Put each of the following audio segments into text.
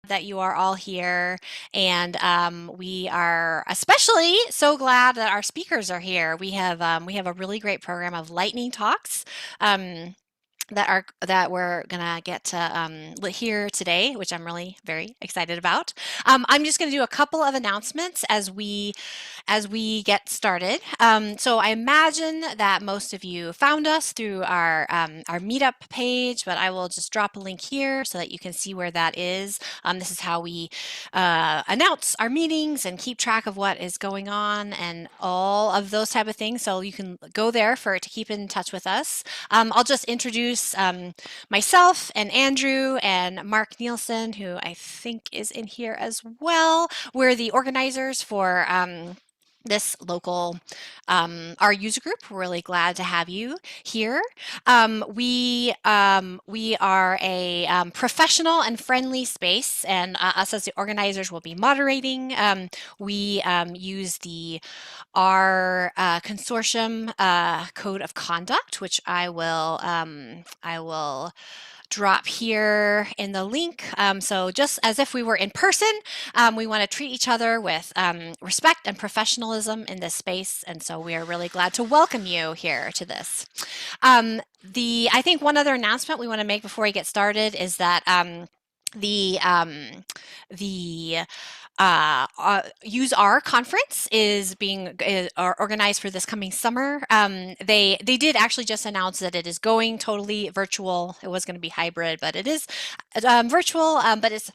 that you are all here. And we are especially so glad that our speakers are here. We have a really great program of lightning talks. Um, that we're gonna get to hear today, which I'm really very excited about. I'm just gonna do a couple of announcements as we get started. So I imagine that most of you found us through our meetup page, but I will just drop a link here so that you can see where that is. This is how we announce our meetings and keep track of what is going on and all of those type of things. So you can go there to keep in touch with us. I'll just introduce myself and Andrew and Mark Nielsen, who I think is in here as well. We're the organizers for this local our user group. We're really glad to have you here. We are a professional and friendly space, and us as the organizers will be moderating. We use the our consortium code of conduct, which I will drop here in the link. So just as if we were in person, we want to treat each other with respect and professionalism in this space. And so we are really glad to welcome you here to this. I think one other announcement we want to make before we get started is that the Use Our conference is organized for this coming summer. They did actually just announce that it is going totally virtual. It was going to be hybrid, but it is virtual. But it's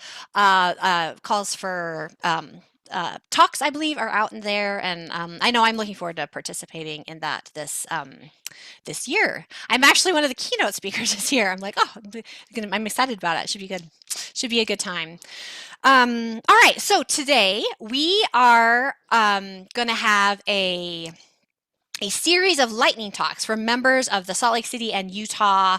calls for talks, I believe, are out in there, and I know I'm looking forward to participating in that this year. I'm actually one of the keynote speakers this year. I'm like, oh, I'm excited about it. Should be good. Should be a good time. All right, so today we are going to have a series of lightning talks for members of the Salt Lake City and Utah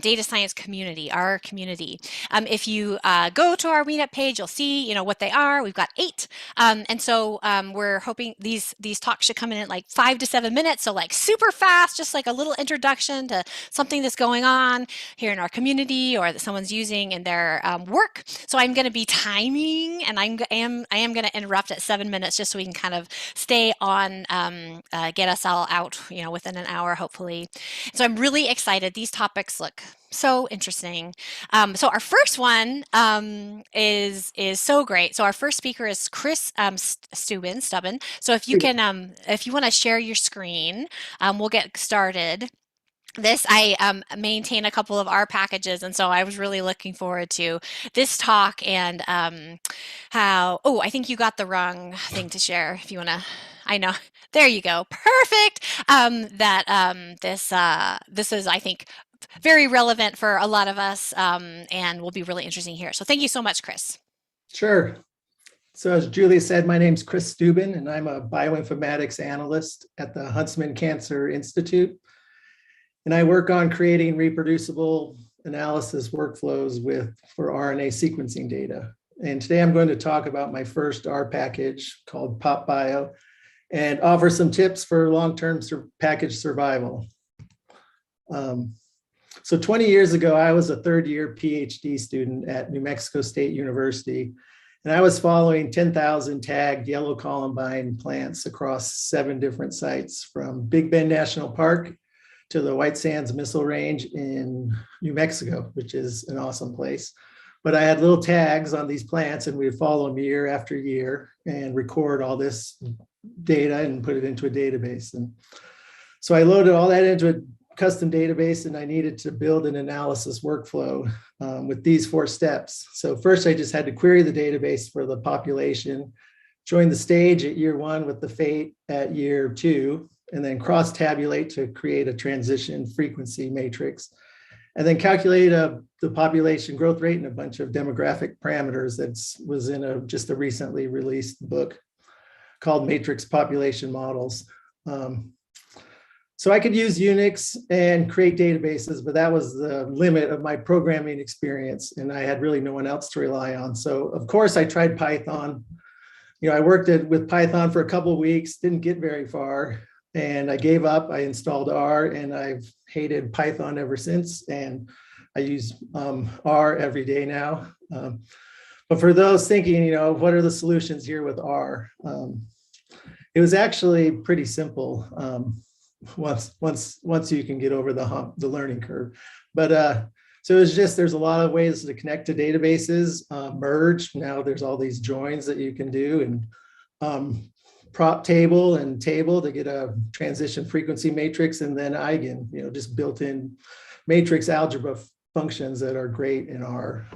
data science community, our community. If you go to our meetup page, you'll see, what they are. We've got 8, and so we're hoping these talks should come in at like 5 to 7 minutes, so like super fast, just like a little introduction to something that's going on here in our community or that someone's using in their work. So I'm going to be timing, and I am going to interrupt at 7 minutes just so we can kind of stay on, get us all out, within an hour, hopefully. So I'm really excited. These topics look so interesting. So our first one is so great. So our first speaker is Chris Stubben. So if you can, if you want to share your screen, we'll get started. I maintain a couple of our packages, and so I was really looking forward to this talk and I think you got the wrong thing to share. If you want to, I know, there you go, perfect. This is, I think, very relevant for a lot of us, and will be really interesting here. So thank you so much, Chris. Sure. So as Julie said, my name's Chris Stubben, and I'm a bioinformatics analyst at the Huntsman Cancer Institute. And I work on creating reproducible analysis workflows for RNA sequencing data. And today I'm going to talk about my first R package called PopBio and offer some tips for long-term package survival. So 20 years ago, I was a third-year PhD student at New Mexico State University, and I was following 10,000 tagged yellow columbine plants across 7 different sites, from Big Bend National Park to the White Sands Missile Range in New Mexico, which is an awesome place. But I had little tags on these plants, and we would follow them year after year and record all this data and put it into a database. And so I loaded all that into a custom database, and I needed to build an analysis workflow with these 4 steps. So first, I just had to query the database for the population, join the stage at year 1 with the fate at year 2, and then cross-tabulate to create a transition frequency matrix, and then calculate the population growth rate and a bunch of demographic parameters that was in just a recently released book called Matrix Population Models. So I could use Unix and create databases, but that was the limit of my programming experience, and I had really no one else to rely on. So of course I tried Python. I worked with Python for a couple of weeks, didn't get very far, and I gave up. I installed R, and I've hated Python ever since, and I use R every day now. But for those thinking, what are the solutions here with R? It was actually pretty simple once you can get over the hump, the learning curve. But so it's just, there's a lot of ways to connect to databases, merge. Now there's all these joins that you can do, and prop table and table to get a transition frequency matrix, and then eigen, just built-in matrix algebra functions that are great in R.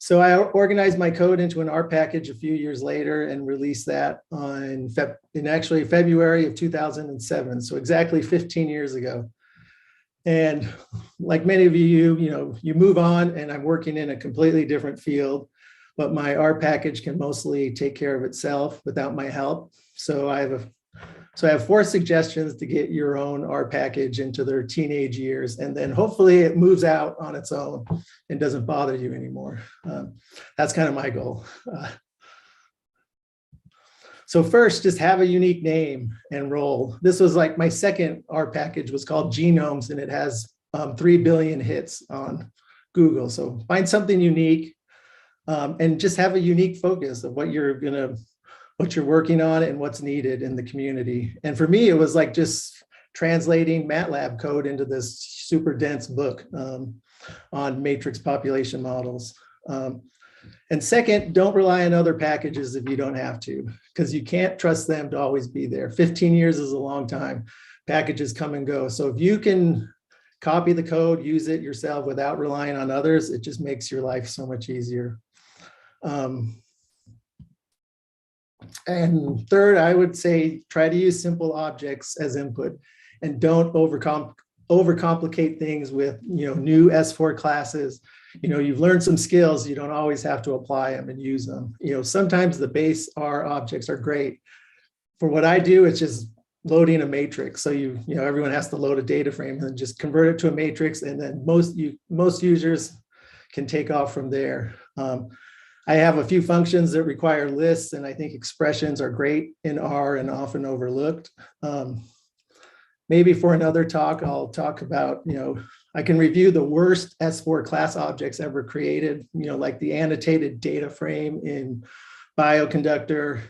So I organized my code into an R package a few years later and released that in actually February of 2007. So exactly 15 years ago. And like many of you, you move on, and I'm working in a completely different field, but my R package can mostly take care of itself without my help. So I have 4 suggestions to get your own R package into their teenage years, and then hopefully it moves out on its own and doesn't bother you anymore. That's kind of my goal. So first, just have a unique name and role. This was like my second R package, was called Genomes, and it has 3 billion hits on Google. So find something unique, and just have a unique focus of what you're working on and what's needed in the community. And for me, it was like just translating MATLAB code into this super dense book on matrix population models. And second, don't rely on other packages if you don't have to, because you can't trust them to always be there. 15 years is a long time. Packages come and go. So if you can copy the code, use it yourself without relying on others, it just makes your life so much easier. And third, I would say try to use simple objects as input, and don't overcomplicate things with new S4 classes. You've learned some skills, you don't always have to apply them and use them. Sometimes the base R objects are great. For what I do, it's just loading a matrix. So everyone has to load a data frame and just convert it to a matrix, and then most users can take off from there. I have a few functions that require lists, and I think expressions are great in R and often overlooked. Maybe for another talk, I'll talk about, I can review the worst S4 class objects ever created, like the annotated data frame in Bioconductor.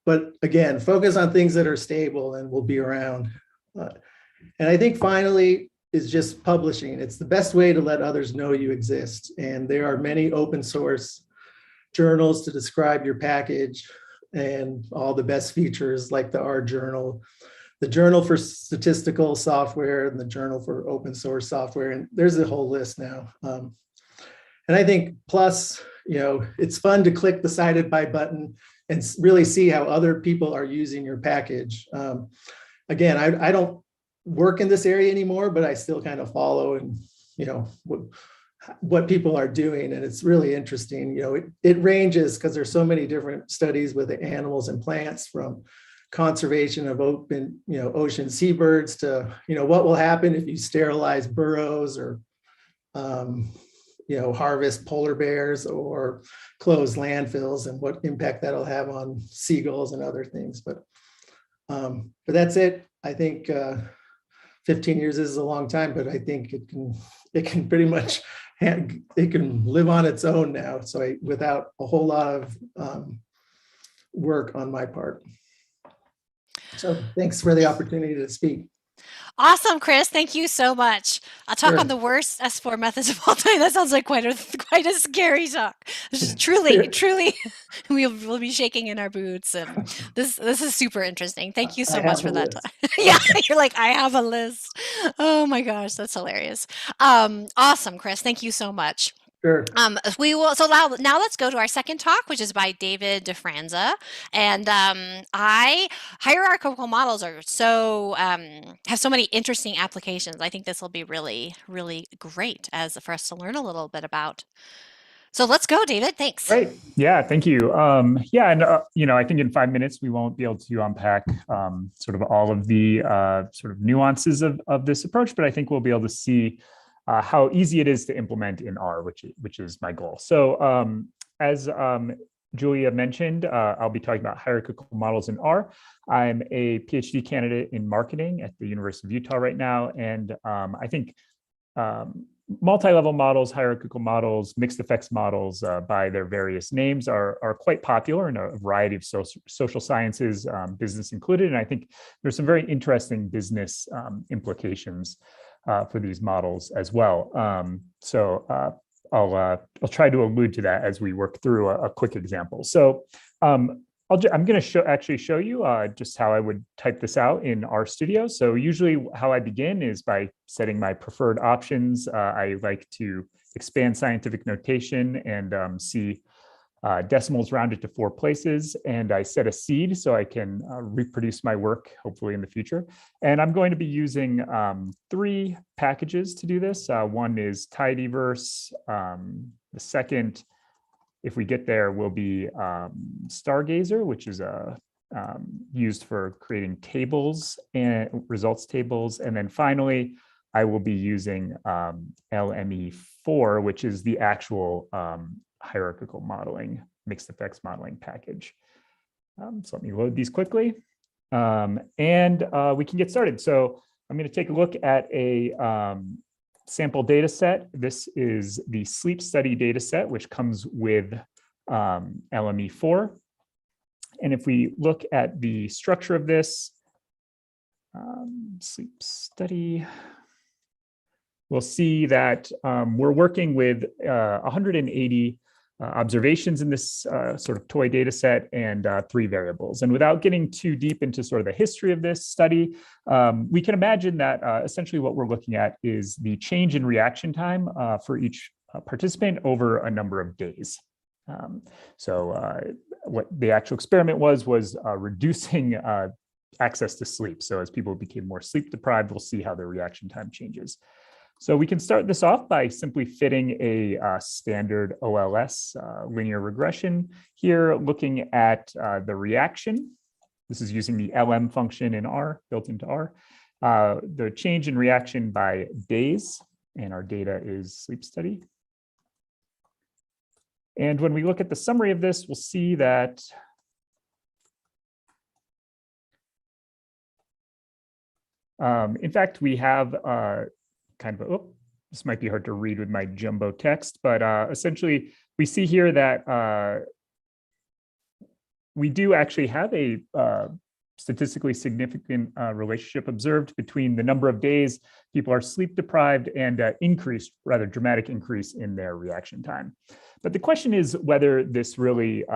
But again, focus on things that are stable and will be around. And I think finally is just publishing. It's the best way to let others know you exist. And there are many open source journals to describe your package and all the best features, like the R journal, the Journal for Statistical Software, and the Journal for Open Source Software. And there's a whole list now. And I think plus, it's fun to click the cited by button and really see how other people are using your package. Again, I don't work in this area anymore, but I still kind of follow and, what people are doing. And it's really interesting. It ranges, because there's so many different studies with the animals and plants, from conservation of open, ocean seabirds to, what will happen if you sterilize burrows, or, harvest polar bears, or close landfills, and what impact that'll have on seagulls and other things. But that's it. I think 15 years is a long time, but I think it can pretty much, it can live on its own now. So without a whole lot of work on my part. So thanks for the opportunity to speak. Awesome, Chris. Thank you so much. I'll talk Sure. on the worst S4 methods of all time. That sounds like quite a scary talk. This is truly, we'll be shaking in our boots. And this is super interesting. Thank you so much for that. Yeah, you're like, I have a list. Oh my gosh, that's hilarious. Awesome, Chris. Thank you so much. Sure. We will. So now let's go to our second talk, which is by Devilde. And hierarchical models are have so many interesting applications. I think this will be really, really great for us to learn a little bit about. So let's go, David. Thanks. Great. Yeah, thank you. And I think in 5 minutes we won't be able to unpack sort of all of the sort of nuances of this approach, but I think we'll be able to see how easy it is to implement in R, which is my goal. So as Julia mentioned, I'll be talking about hierarchical models in R. I'm a PhD candidate in marketing at the University of Utah right now. And I think multi-level models, hierarchical models, mixed effects models by their various names are quite popular in a variety of social sciences, business included. And I think there's some very interesting business implications for these models as well. I'll try to allude to that as we work through a quick example. So I'm going to actually show you just how I would type this out in RStudio. So usually how I begin is by setting my preferred options. I like to expand scientific notation and see decimals rounded to 4 places. And I set a seed so I can reproduce my work, hopefully in the future. And I'm going to be using 3 packages to do this. One is tidyverse. The second, if we get there, will be Stargazer, which is used for creating tables and results tables. And then finally, I will be using LME4, which is the actual hierarchical modeling, mixed effects modeling package. So let me load these quickly. And we can get started. So I'm going to take a look at a sample data set. This is the sleep study data set, which comes with LME4. And if we look at the structure of this sleep study, we'll see that we're working with 180 observations in this sort of toy data set and 3 variables. And without getting too deep into sort of the history of this study, we can imagine that essentially what we're looking at is the change in reaction time for each participant over a number of days. What the actual experiment was reducing access to sleep. So as people became more sleep deprived, we'll see how their reaction time changes. So we can start this off by simply fitting a standard OLS linear regression here, looking at the reaction. This is using the LM function in R, built into R. The change in reaction by days, and our data is sleep study. And when we look at the summary of this, we'll see that in fact, we have this might be hard to read with my jumbo text, but essentially we see here that we do actually have a statistically significant relationship observed between the number of days people are sleep deprived and rather dramatic increase in their reaction time. But the question is whether this really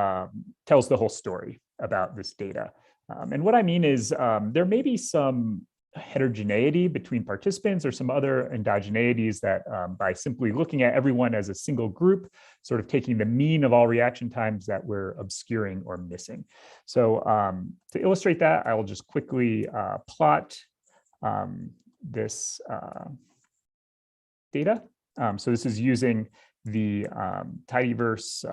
tells the whole story about this data. And what I mean is there may be some heterogeneity between participants or some other endogeneities that by simply looking at everyone as a single group, sort of taking the mean of all reaction times, that we're obscuring or missing. So to illustrate that, I will just quickly plot this data. So this is using the tidyverse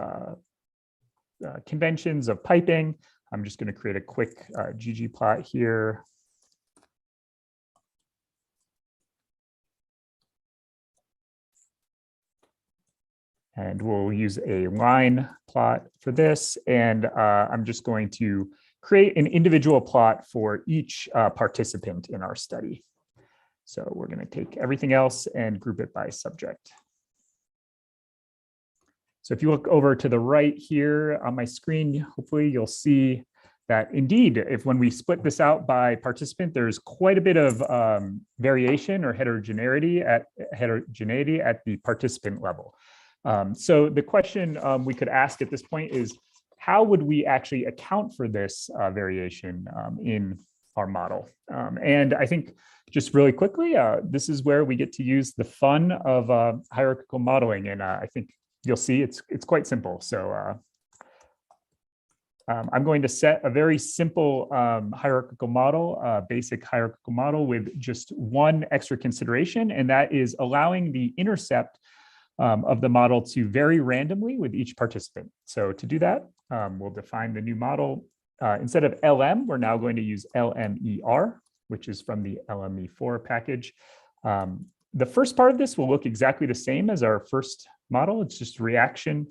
conventions of piping. I'm just going to create a quick ggplot here. And we'll use a line plot for this. And I'm just going to create an individual plot for each participant in our study. So we're going to take everything else and group it by subject. So if you look over to the right here on my screen, hopefully you'll see that indeed, when we split this out by participant, there's quite a bit of variation or heterogeneity at the participant level. So the question we could ask at this point is, how would we actually account for this variation in our model? And I think just really quickly, this is where we get to use the fun of hierarchical modeling. And I think you'll see it's quite simple. So I'm going to set a very simple hierarchical model, basic hierarchical model with just one extra consideration, and that is allowing the intercept of the model to vary randomly with each participant. So to do that, we'll define the new model. Instead of LM, we're now going to use LMER, which is from the LME4 package. The first part of this will look exactly the same as our first model. It's just reaction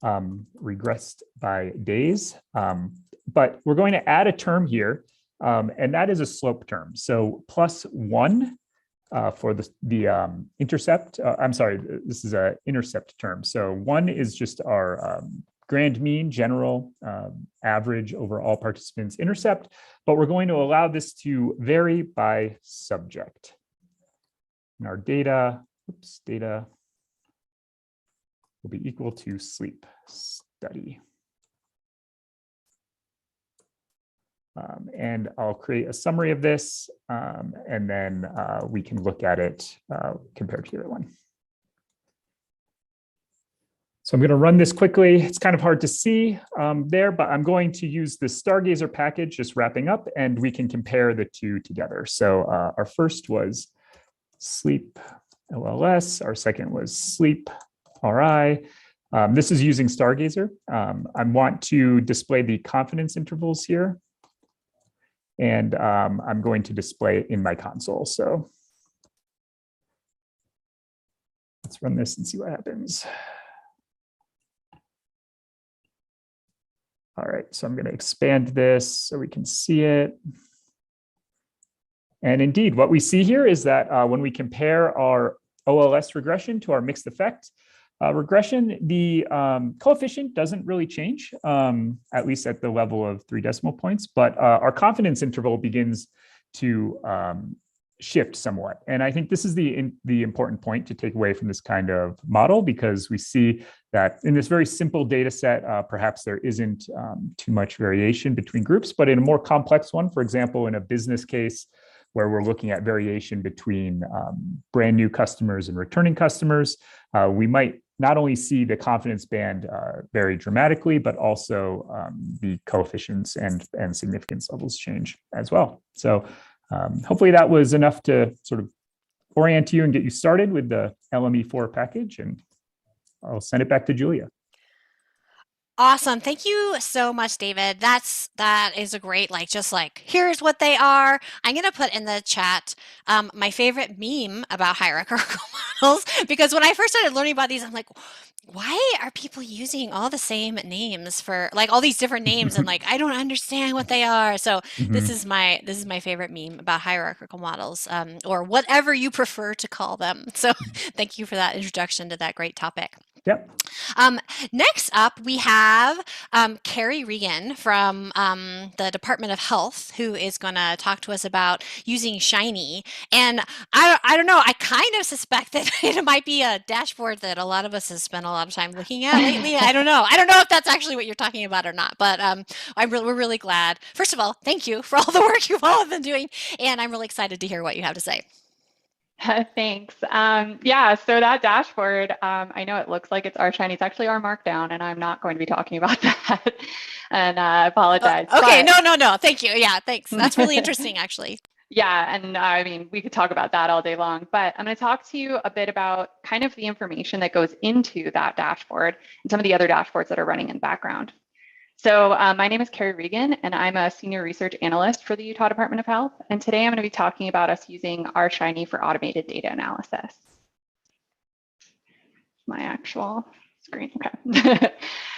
regressed by days. But we're going to add a term here, and that is a slope term. So +1 for the intercept. I'm sorry, this is an intercept term. So one is just our grand mean, general average over all participants intercept, but we're going to allow this to vary by subject. And our data will be equal to sleep study. And I'll create a summary of this, and then we can look at it compared to the other one. So I'm going to run this quickly. It's kind of hard to see there, but I'm going to use the Stargazer package, just wrapping up, and we can compare the two together. So our first was sleep LLS. Our second was sleep RI. This is using Stargazer. I want to display the confidence intervals here. And I'm going to display it in my console. So let's run this and see what happens. All right, so I'm going to expand this so we can see it. And indeed, what we see here is that when we compare our OLS regression to our mixed effect regression, the coefficient doesn't really change, at least at the level of 3 decimal points, but our confidence interval begins to shift somewhat. And I think this is the important point to take away from this kind of model, because we see that in this very simple data set, perhaps there isn't too much variation between groups, but in a more complex one, for example, in a business case where we're looking at variation between brand new customers and returning customers, we might not only see the confidence band vary dramatically, but also the coefficients and significance levels change as well. So hopefully that was enough to sort of orient you and get you started with the LME4 package, and I'll send it back to Julia. Awesome. Thank you so much, David. That is a great, here's what they are. I'm going to put in the chat my favorite meme about hierarchical models, because when I first started learning about these, I'm like, why are people using all the same names for all these different names? And I don't understand what they are. So this is my favorite meme about hierarchical models, or whatever you prefer to call them. So thank you for that introduction to that great topic. Yep. Next up, we have Carrie Regan from the Department of Health, who is going to talk to us about using Shiny. And I don't know, I kind of suspect that it might be a dashboard that a lot of us have spent a lot of time looking at lately. I don't know if that's actually what you're talking about or not, but we're really glad. First of all, thank you for all the work you've all been doing, and I'm really excited to hear what you have to say. Thanks. Yeah, so that dashboard, I know it looks like it's our Shiny. It's actually our Markdown, and I'm not going to be talking about that. And I apologize. Okay, but... no. Thank you. Yeah, thanks. That's really interesting, actually. Yeah, and I mean, we could talk about that all day long, but I'm going to talk to you a bit about kind of the information that goes into that dashboard and some of the other dashboards that are running in the background. So my name is Carrie Regan, and I'm a senior research analyst for the Utah Department of Health. And today I'm going to be talking about us using our Shiny for automated data analysis. My actual screen, okay.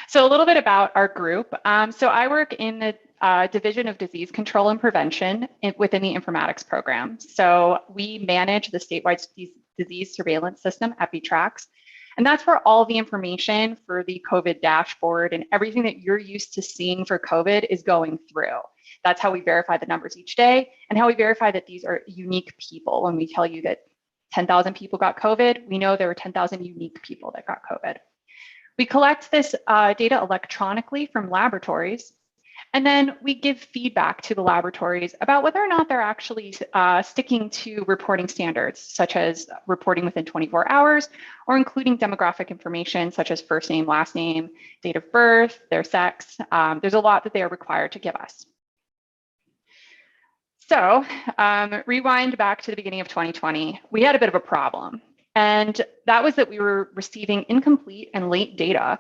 So a little bit about our group. So I work in the Division of Disease Control and Prevention within the informatics program. So we manage the statewide disease surveillance system, EpiTrax. And that's where all the information for the COVID dashboard and everything that you're used to seeing for COVID is going through. That's how we verify the numbers each day, and how we verify that these are unique people. When we tell you that 10,000 people got COVID, we know there were 10,000 unique people that got COVID. We collect this data electronically from laboratories, and then we give feedback to the laboratories about whether or not they're actually sticking to reporting standards, such as reporting within 24 hours, or including demographic information, such as first name, last name, date of birth, their sex. There's a lot that they are required to give us. So rewind back to the beginning of 2020, we had a bit of a problem. And that was that we were receiving incomplete and late data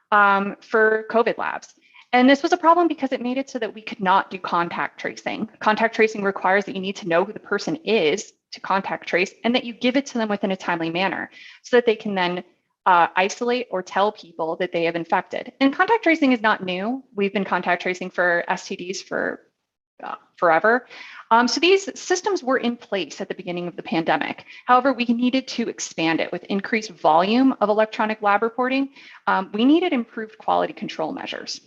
for COVID labs. And this was a problem because it made it so that we could not do contact tracing. Contact tracing requires that you need to know who the person is to contact trace, and that you give it to them within a timely manner so that they can then isolate or tell people that they have infected. And contact tracing is not new. We've been contact tracing for STDs for forever. So these systems were in place at the beginning of the pandemic. However, we needed to expand it with increased volume of electronic lab reporting. We needed improved quality control measures.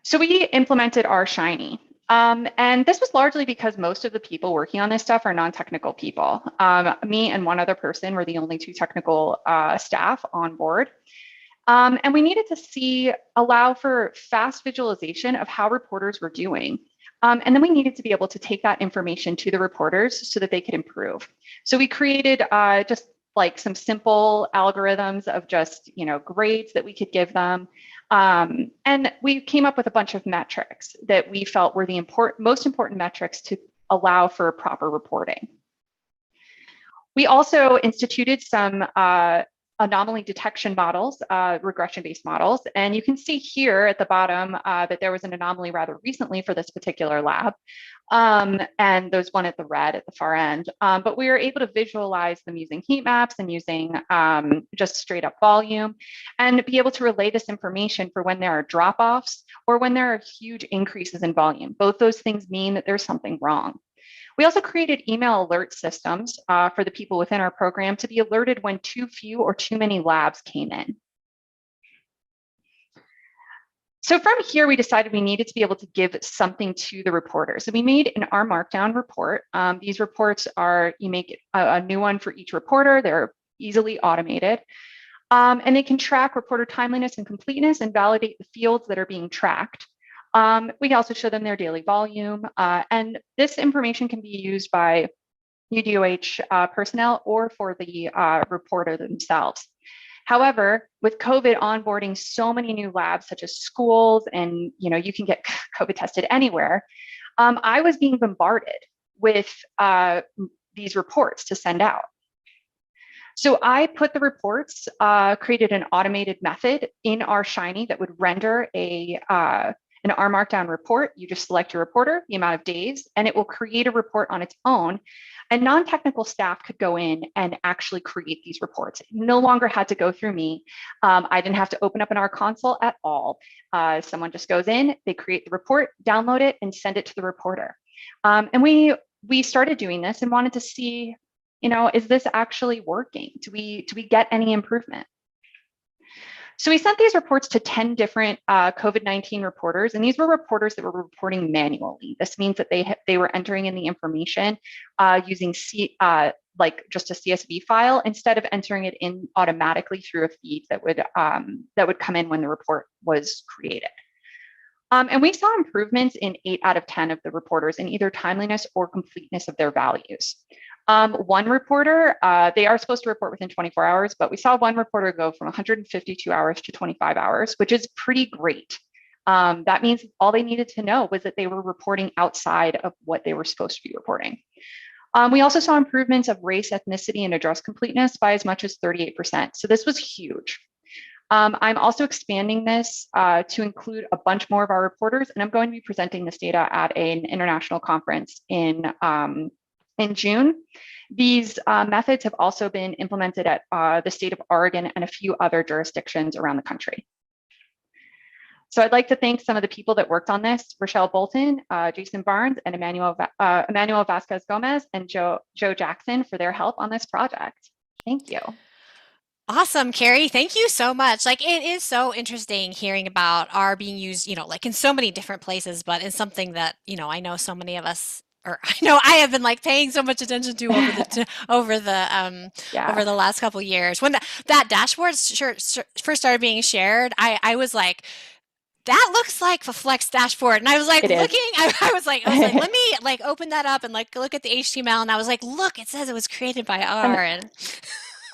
So we implemented our Shiny. And this was largely because most of the people working on this stuff are non-technical people. Me and one other person were the only two technical staff on board. And we needed to allow for fast visualization of how reporters were doing. And then we needed to be able to take that information to the reporters so that they could improve. So we created just like some simple algorithms of just, grades that we could give them. And we came up with a bunch of metrics that we felt were the most important metrics to allow for proper reporting. We also instituted some anomaly detection models, regression-based models. And you can see here at the bottom that there was an anomaly rather recently for this particular lab. And there's one at the red at the far end. But we were able to visualize them using heat maps and using just straight up volume and be able to relay this information for when there are drop-offs or when there are huge increases in volume. Both those things mean that there's something wrong. We also created email alert systems for the people within our program to be alerted when too few or too many labs came in. So from here, we decided we needed to be able to give something to the reporters. So we made an R Markdown report. These reports you make a new one for each reporter. They're easily automated. And they can track reporter timeliness and completeness and validate the fields that are being tracked. We can also show them their daily volume. And this information can be used by UDOH personnel or for the reporter themselves. However, with COVID onboarding so many new labs, such as schools, and you can get COVID tested anywhere, I was being bombarded with these reports to send out. So I put the reports, created an automated method in our Shiny that would render an R Markdown report. You just select your reporter, the amount of days, and it will create a report on its own. And non-technical staff could go in and actually create these reports. It no longer had to go through me. I didn't have to open up an R console at all. Someone just goes in, they create the report, download it, and send it to the reporter. And we started doing this and wanted to see, is this actually working? Do we get any improvement? So we sent these reports to 10 different COVID-19 reporters, and these were reporters that were reporting manually. This means that they were entering in the information using just a CSV file instead of entering it in automatically through a feed that would come in when the report was created. And we saw improvements in 8 out of 10 of the reporters in either timeliness or completeness of their values. One reporter, they are supposed to report within 24 hours, but we saw one reporter go from 152 hours to 25 hours, which is pretty great. That means all they needed to know was that they were reporting outside of what they were supposed to be reporting. We also saw improvements of race, ethnicity, and address completeness by as much as 38%. So this was huge. I'm also expanding this to include a bunch more of our reporters, and I'm going to be presenting this data at an international conference in June. These methods have also been implemented at the state of Oregon and a few other jurisdictions around the country. So I'd like to thank some of the people that worked on this: Rochelle Bolton, Jason Barnes, and Emmanuel Vasquez Gomez, and Joe Jackson for their help on this project. Thank you. Awesome, Carrie. Thank you so much. It is so interesting hearing about R being used, in so many different places, but it's something that, I know so many of us, or I know I have been paying so much attention to over the last couple of years. When that dashboard first started being shared, I was like, that looks like a Flex dashboard. And I was looking, I was like, let me open that up and look at the HTML. And I was like, look, it says it was created by R.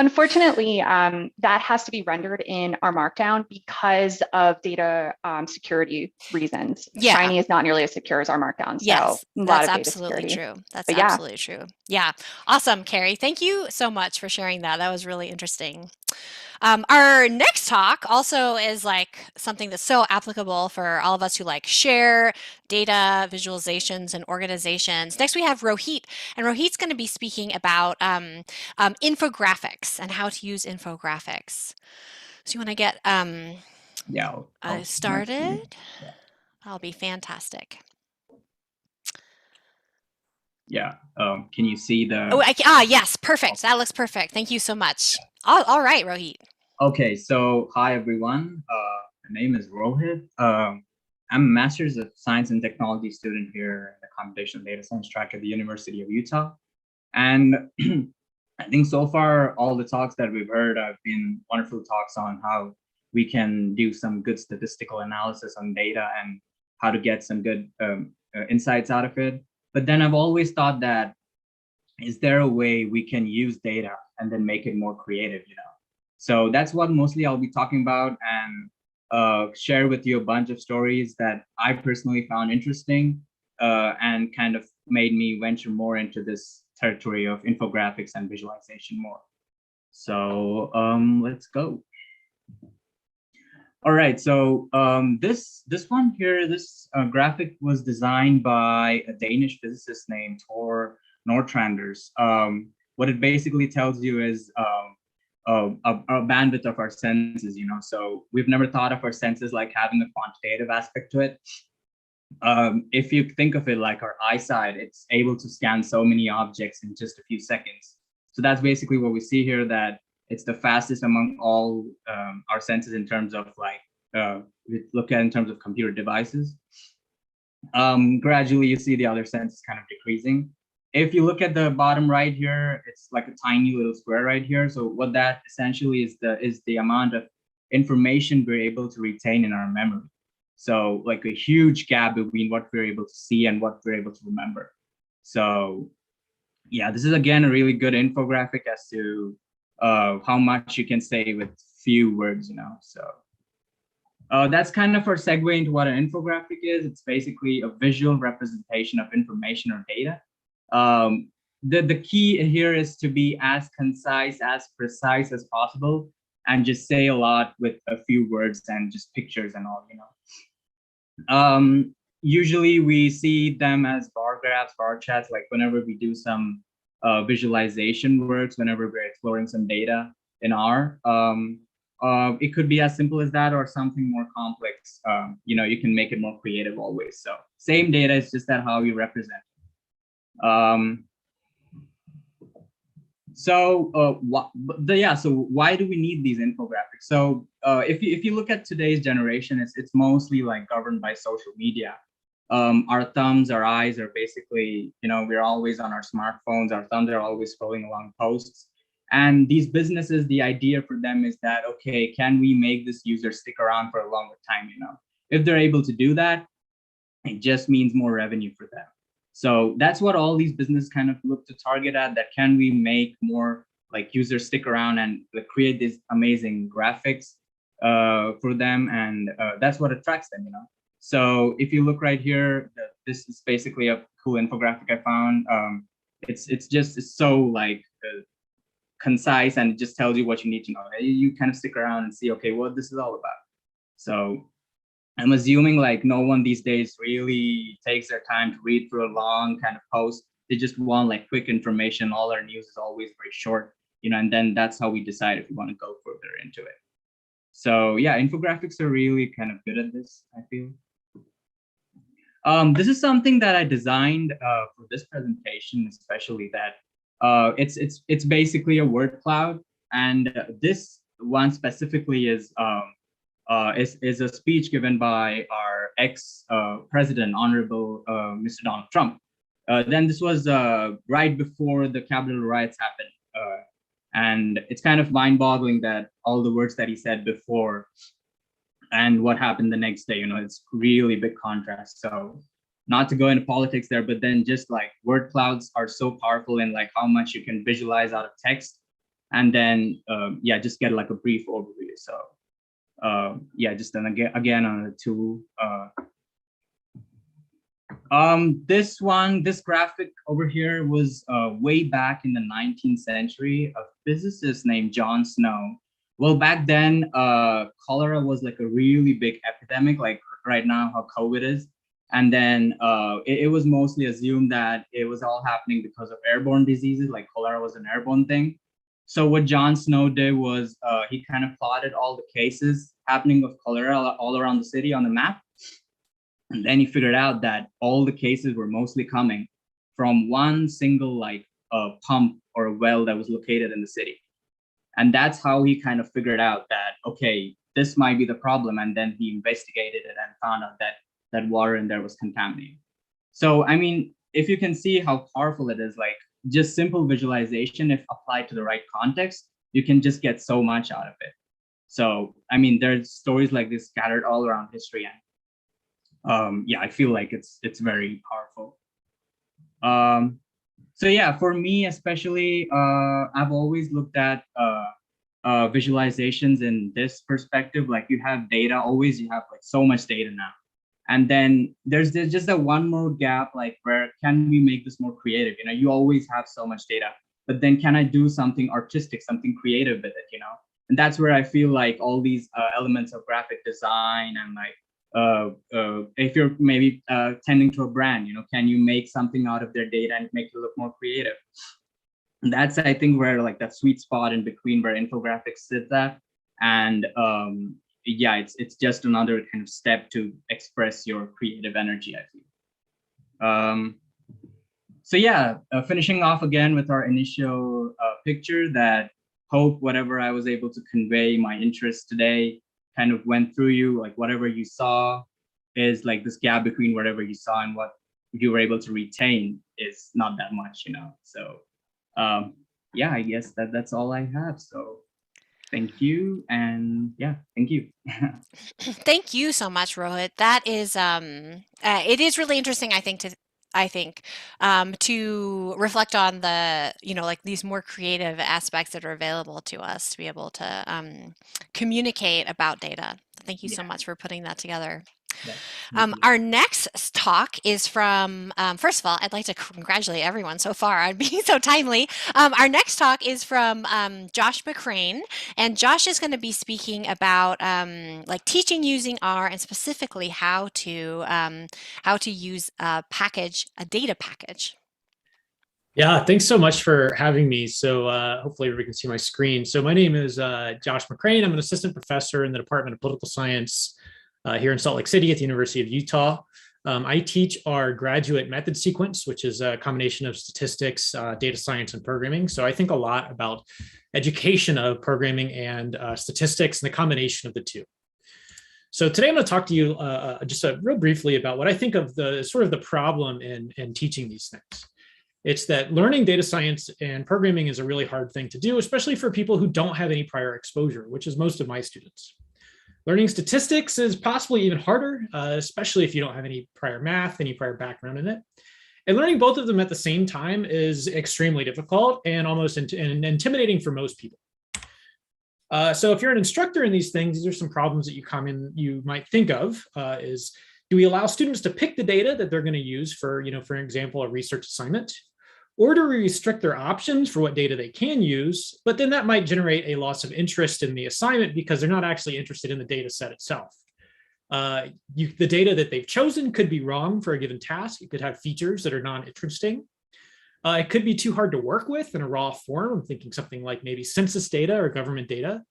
Unfortunately, that has to be rendered in R Markdown because of data security reasons. Yeah. Shiny is not nearly as secure as R Markdown. Yes, so that's absolutely true. That's absolutely true. Yeah. Awesome, Carrie. Thank you so much for sharing that. That was really interesting. Our next talk also is something that's so applicable for all of us who share data, visualizations, and organizations. Next, we have Rohit, and Rohit's going to be speaking about infographics and how to use infographics. So you want to get started? Yeah. That'll be fantastic. Yeah. Can you see the? Oh, yes, perfect. That looks perfect. Thank you so much. All right, Rohit. Okay, so hi everyone. My name is Rohit. I'm a Master's of Science and Technology student here in the Computational Data Science track at the University of Utah. And I think so far, all the talks that we've heard have been wonderful talks on how we can do some good statistical analysis on data and how to get some good insights out of it. But then I've always thought that, is there a way we can use data and then make it more creative, you know? So that's what mostly I'll be talking about, and share with you a bunch of stories that I personally found interesting and kind of made me venture more into this territory of infographics and visualization more. So let's go. All right, so this one here, this graphic was designed by a Danish physicist named Tor Nortranders. What it basically tells you is a bandwidth of our senses, you know. So we've never thought of our senses like having a quantitative aspect to it. If you think of it like our eyesight, it's able to scan so many objects in just a few seconds. So that's basically what we see here, that it's the fastest among all our senses in terms of like, we look at in terms of computer devices. Gradually, you see the other senses kind of decreasing. If you look at the bottom right here, it's like a tiny little square right here. So what that essentially is the amount of information we're able to retain in our memory. So like a huge gap between what we're able to see and what we're able to remember. So yeah, this is again a really good infographic as to how much you can say with few words, you know. So that's kind of our segue into what an infographic is. It's basically a visual representation of information or data. The key here is to be as concise, as precise as possible, and just say a lot with a few words and just pictures and all, you know. Usually we see them as bar graphs, bar charts, like whenever we do some visualization works, whenever we're exploring some data in R. It could be as simple as that or something more complex. You know, you can make it more creative always. So same data, it's just that how you represent it. So why do we need these infographics? So if you look at today's generation, it's mostly like governed by social media. Our thumbs, our eyes are basically, you know, we're always on our smartphones, our thumbs are always scrolling along posts. And these businesses, the idea for them is that, okay, can we make this user stick around for a longer time, you know? If they're able to do that, it just means more revenue for them. So that's what all these businesses kind of look to target at, that can we make more like users stick around and create these amazing graphics for them. And that's what attracts them, you know? So if you look right here, this is basically a cool infographic I found. It's so like concise, and it just tells you what you need to know. You kind of stick around and see, okay, what this is all about. So I'm assuming like no one these days really takes their time to read through a long kind of post. They just want like quick information. All our news is always very short, you know, and then that's how we decide if we want to go further into it. So yeah, infographics are really kind of good at this, I feel. This is something that I designed for this presentation, especially that it's basically a word cloud, and this one specifically is a speech given by our ex-president, Honorable Mr. Donald Trump. Then this was right before the Capitol riots happened, and it's kind of mind-boggling that all the words that he said before and what happened the next day, you know, it's really big contrast. So not to go into politics there, but then just like word clouds are so powerful in like how much you can visualize out of text, and then yeah, just get like a brief overview. So yeah, just then again on the tool. This graphic over here was way back in the 19th century, a physicist named John Snow. Well, back then, cholera was like a really big epidemic, like right now how COVID is. And then it was mostly assumed that it was all happening because of airborne diseases, like cholera was an airborne thing. So what John Snow did was he kind of plotted all the cases happening of cholera all around the city on the map. And then he figured out that all the cases were mostly coming from one single like pump or a well that was located in the city. And that's how he kind of figured out that, okay, this might be the problem. And then he investigated it and found out that that water in there was contaminated. So, I mean, if you can see how powerful it is, like just simple visualization, if applied to the right context, you can just get so much out of it. So, I mean, there's stories like this scattered all around history. And yeah, I feel like it's very powerful. So yeah, for me especially, I've always looked at visualizations in this perspective. Like you have data, always you have like so much data now. And then there's just that one more gap, like where can we make this more creative? You know, you always have so much data, but then can I do something artistic, something creative with it, you know? And that's where I feel like all these elements of graphic design and like, if you're maybe tending to a brand, you know, can you make something out of their data and make it look more creative? And that's, I think, where like that sweet spot in between where infographics sits at. And yeah, it's just another kind of step to express your creative energy, I feel. So yeah, finishing off again with our initial picture, that hope whatever I was able to convey my interest today kind of went through you, like whatever you saw is like this gap between whatever you saw and what you were able to retain is not that much, you know? So yeah, I guess that's all I have. So thank you. And yeah, thank you. Thank you so much, Rohit. That is, it is really interesting, I think, to reflect on the, you know, like these more creative aspects that are available to us to be able to communicate about data. Thank you so much for putting that together. Our next talk is from, first of all, I'd like to congratulate everyone so far on being so timely. Our next talk is from Josh McCrane, and Josh is going to be speaking about like teaching using R and specifically how to use a data package. Yeah, thanks so much for having me. So hopefully everybody can see my screen. So my name is Josh McCrane. I'm an assistant professor in the Department of Political Science here in Salt Lake City at the University of Utah. I teach our graduate method sequence, which is a combination of statistics, data science, and programming. So I think a lot about education of programming and statistics and the combination of the two. So today I'm going to talk to you just real briefly about what I think of the sort of the problem in teaching these things. It's that learning data science and programming is a really hard thing to do, especially for people who don't have any prior exposure, which is most of my students. Learning statistics is possibly even harder, especially if you don't have any prior math, any prior background in it. And learning both of them at the same time is extremely difficult and almost intimidating for most people. So if you're an instructor in these things, these are some problems that you might think of is, do we allow students to pick the data that they're going to use for, you know, for example, a research assignment? Or do we restrict their options for what data they can use? But then that might generate a loss of interest in the assignment because they're not actually interested in the data set itself. The data that they've chosen could be wrong for a given task. It could have features that are non-interesting. It could be too hard to work with in a raw form. I'm thinking something like maybe census data or government data.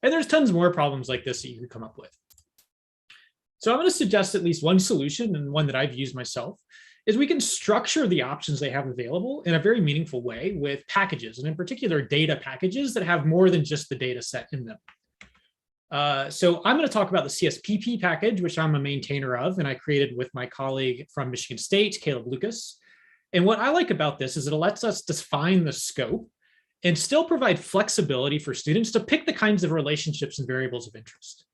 And there's tons more problems like this that you could come up with. So I'm going to suggest at least one solution, and one that I've used myself, is we can structure the options they have available in a very meaningful way with packages, and in particular data packages that have more than just the data set in them. So I'm going to talk about the CSPP package, which I'm a maintainer of, and I created with my colleague from Michigan State, Caleb Lucas. And what I like about this is it lets us define the scope and still provide flexibility for students to pick the kinds of relationships and variables of interest.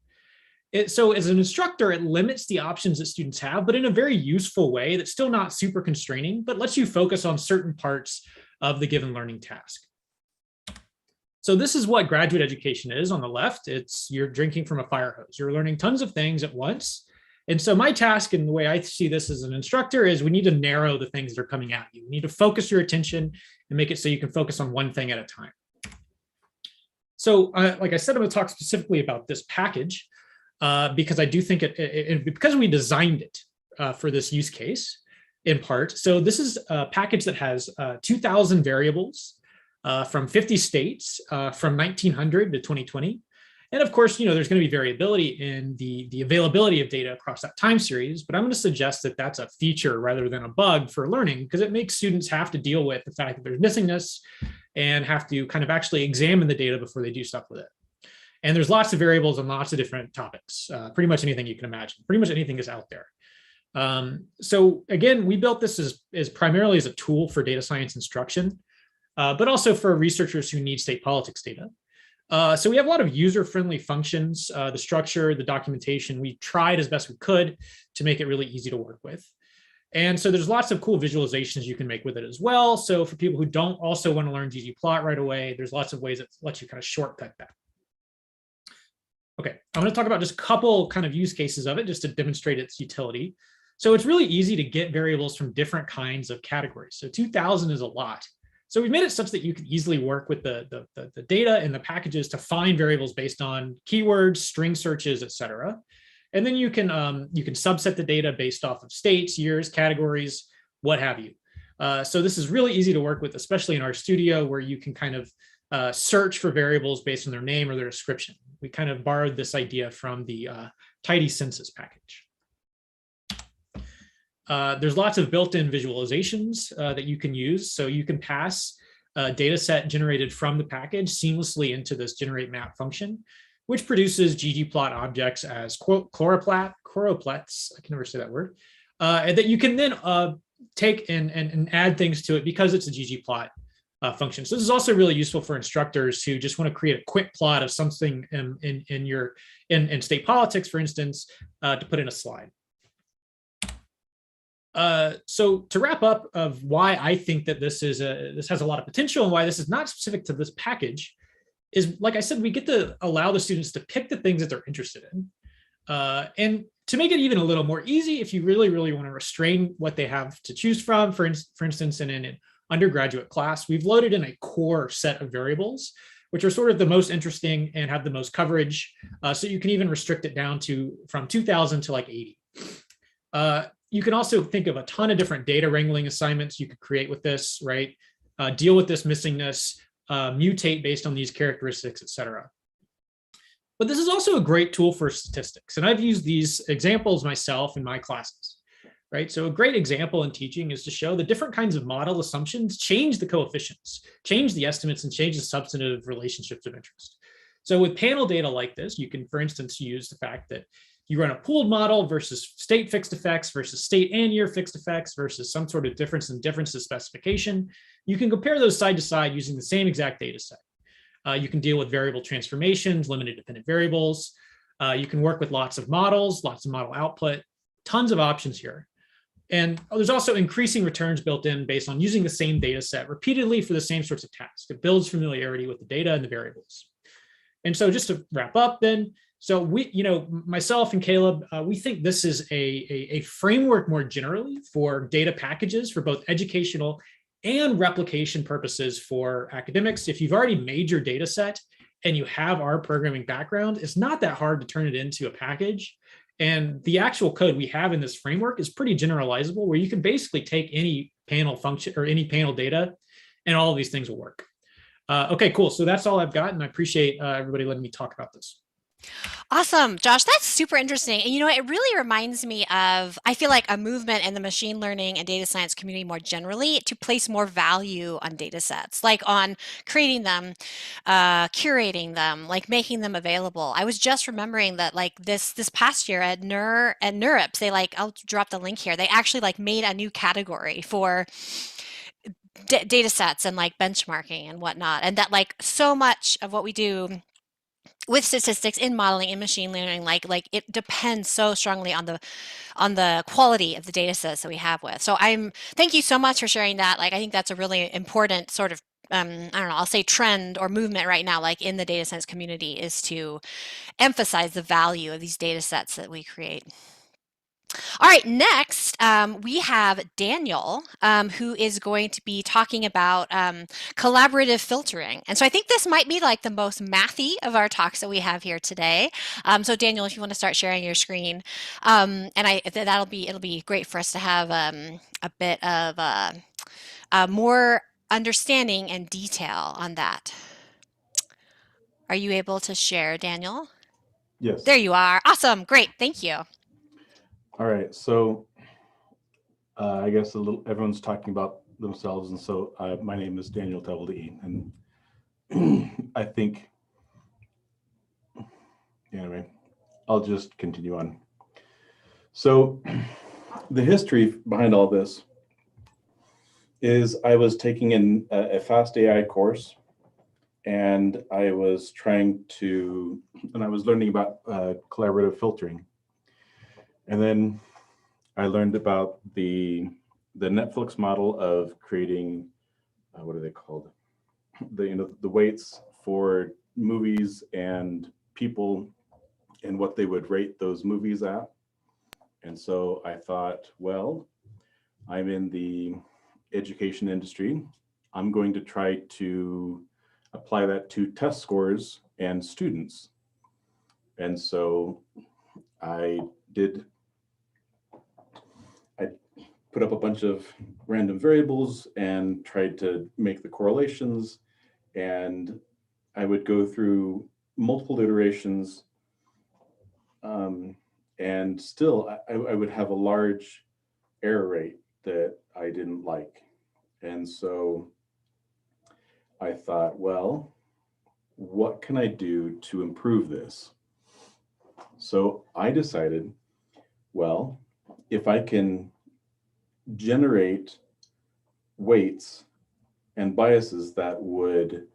So as an instructor, it limits the options that students have, but in a very useful way that's still not super constraining, but lets you focus on certain parts of the given learning task. So this is what graduate education is on the left. It's you're drinking from a fire hose. You're learning tons of things at once. And so my task, and the way I see this as an instructor, is we need to narrow the things that are coming at you. We need to focus your attention and make it so you can focus on one thing at a time. So like I said, I'm going to talk specifically about this package. Because I do think because we designed it for this use case in part. So this is a package that has 2,000 variables from 50 states from 1900 to 2020. And of course, there's going to be variability in the availability of data across that time series, but I'm going to suggest that that's a feature rather than a bug for learning, because it makes students have to deal with the fact that there's missingness and have to kind of actually examine the data before they do stuff with it. And there's lots of variables on lots of different topics, pretty much anything you can imagine, pretty much anything is out there. So again, we built this as primarily as a tool for data science instruction, but also for researchers who need state politics data. So we have a lot of user-friendly functions, the structure, the documentation. We tried as best we could to make it really easy to work with. And so there's lots of cool visualizations you can make with it as well. So for people who don't also want to learn ggplot right away, there's lots of ways that let you kind of shortcut that. Okay, I'm going to talk about just a couple kind of use cases of it just to demonstrate its utility. So it's really easy to get variables from different kinds of categories. So 2000 is a lot. So we've made it such that you can easily work with the data and the packages to find variables based on keywords, string searches, et cetera. And then you can subset the data based off of states, years, categories, what have you. So this is really easy to work with, especially in RStudio, where you can kind of search for variables based on their name or their description. We kind of borrowed this idea from the tidy census package. There's lots of built-in visualizations that you can use. So you can pass a data set generated from the package seamlessly into this generate map function, which produces ggplot objects as choroplets, I can never say that word, and that you can then take and add things to it because it's a ggplot function. So this is also really useful for instructors who just want to create a quick plot of something in state politics, for instance, to put in a slide. So to wrap up of why I think that this has a lot of potential and why this is not specific to this package is, like I said, we get to allow the students to pick the things that they're interested in. And to make it even a little more easy, if you really, really want to restrain what they have to choose from, for instance, in an undergraduate class, we've loaded in a core set of variables, which are sort of the most interesting and have the most coverage. So you can even restrict it down to from 2000 to like 80. You can also think of a ton of different data wrangling assignments you could create with this, right? Deal with this missingness, mutate based on these characteristics, et cetera. But this is also a great tool for statistics. And I've used these examples myself in my classes, right? So a great example in teaching is to show the different kinds of model assumptions change the coefficients, change the estimates, and change the substantive relationships of interest. So with panel data like this, you can, for instance, use the fact that you run a pooled model versus state fixed effects versus state and year fixed effects versus some sort of difference in differences specification. You can compare those side to side using the same exact data set. You can deal with variable transformations, limited dependent variables. You can work with lots of models, lots of model output, tons of options here. And there's also increasing returns built in based on using the same data set repeatedly for the same sorts of tasks. It builds familiarity with the data and the variables. And so just to wrap up then, so we, myself and Caleb, we think this is a framework more generally for data packages for both educational and replication purposes for academics. If you've already made your data set and you have our programming background, it's not that hard to turn it into a package. And the actual code we have in this framework is pretty generalizable, where you can basically take any panel function or any panel data and all of these things will work. Okay, cool. So that's all I've got. And I appreciate everybody letting me talk about this. Awesome, Josh. That's super interesting. And it really reminds me of, I feel like, a movement in the machine learning and data science community more generally to place more value on data sets, like on creating them, curating them, like making them available. I was just remembering that like this past year at NeurIPS, they I'll drop the link here. They actually made a new category for data sets and benchmarking and whatnot. And that so much of what we do with statistics in modeling in machine learning, it depends so strongly on the quality of the data sets that we have with. So thank you so much for sharing that. I think that's a really important sort of I don't know, I'll say trend or movement right now, in the data science community, is to emphasize the value of these data sets that we create. All right, next we have Daniel, who is going to be talking about collaborative filtering. And so I think this might be the most mathy of our talks that we have here today. So Daniel, if you want to start sharing your screen, and it'll be great for us to have a bit of more understanding and detail on that. Are you able to share, Daniel? Yes. There you are. Awesome. Great. Thank you. All right. So I guess everyone's talking about themselves. And so my name is Daniel Devilde. And I think, anyway, I'll just continue on. So the history behind all this is I was taking a fast AI course, and I was learning about collaborative filtering. And then I learned about the Netflix model of creating, what are they called? The weights for movies and people and what they would rate those movies at. And so I thought, well, I'm in the education industry. I'm going to try to apply that to test scores and students. And so I put up a bunch of random variables and tried to make the correlations. And I would go through multiple iterations. And still, I would have a large error rate that I didn't like. And so I thought, well, what can I do to improve this? So I decided, well, if I can generate weights and biases that would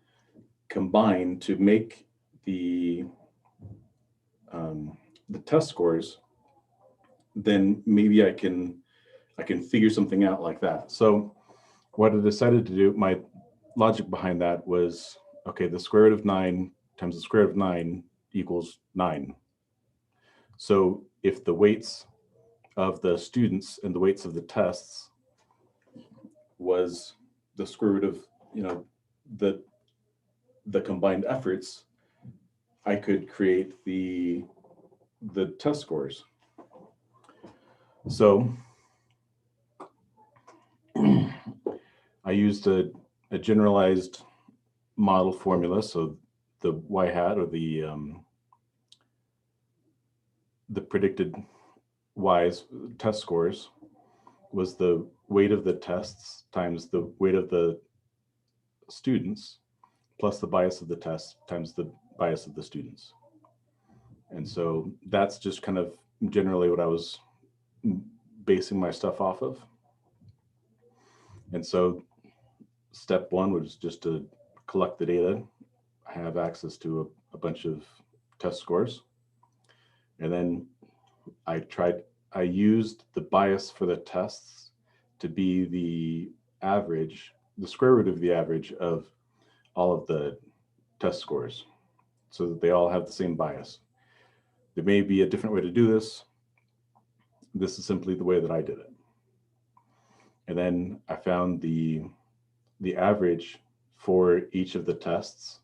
combine to make the test scores, then maybe I can figure something out like that. So what I decided to do, my logic behind that was, okay, the square root of 9 times the square root of 9 equals 9. So if the weights of the students and the weights of the tests was the square root of, the combined efforts, I could create the test scores. So I used a generalized model formula. So the y hat, or the predicted y's test scores, was the weight of the tests times the weight of the students plus the bias of the test times the bias of the students. And so that's just kind of generally what I was basing my stuff off of. And so step one was just to collect the data. I have access to a bunch of test scores. And then I used the bias for the tests to be the average, the square root of the average of all of the test scores, so that they all have the same bias. There may be a different way to do this. This is simply the way that I did it. And then I found the average for each of the tests.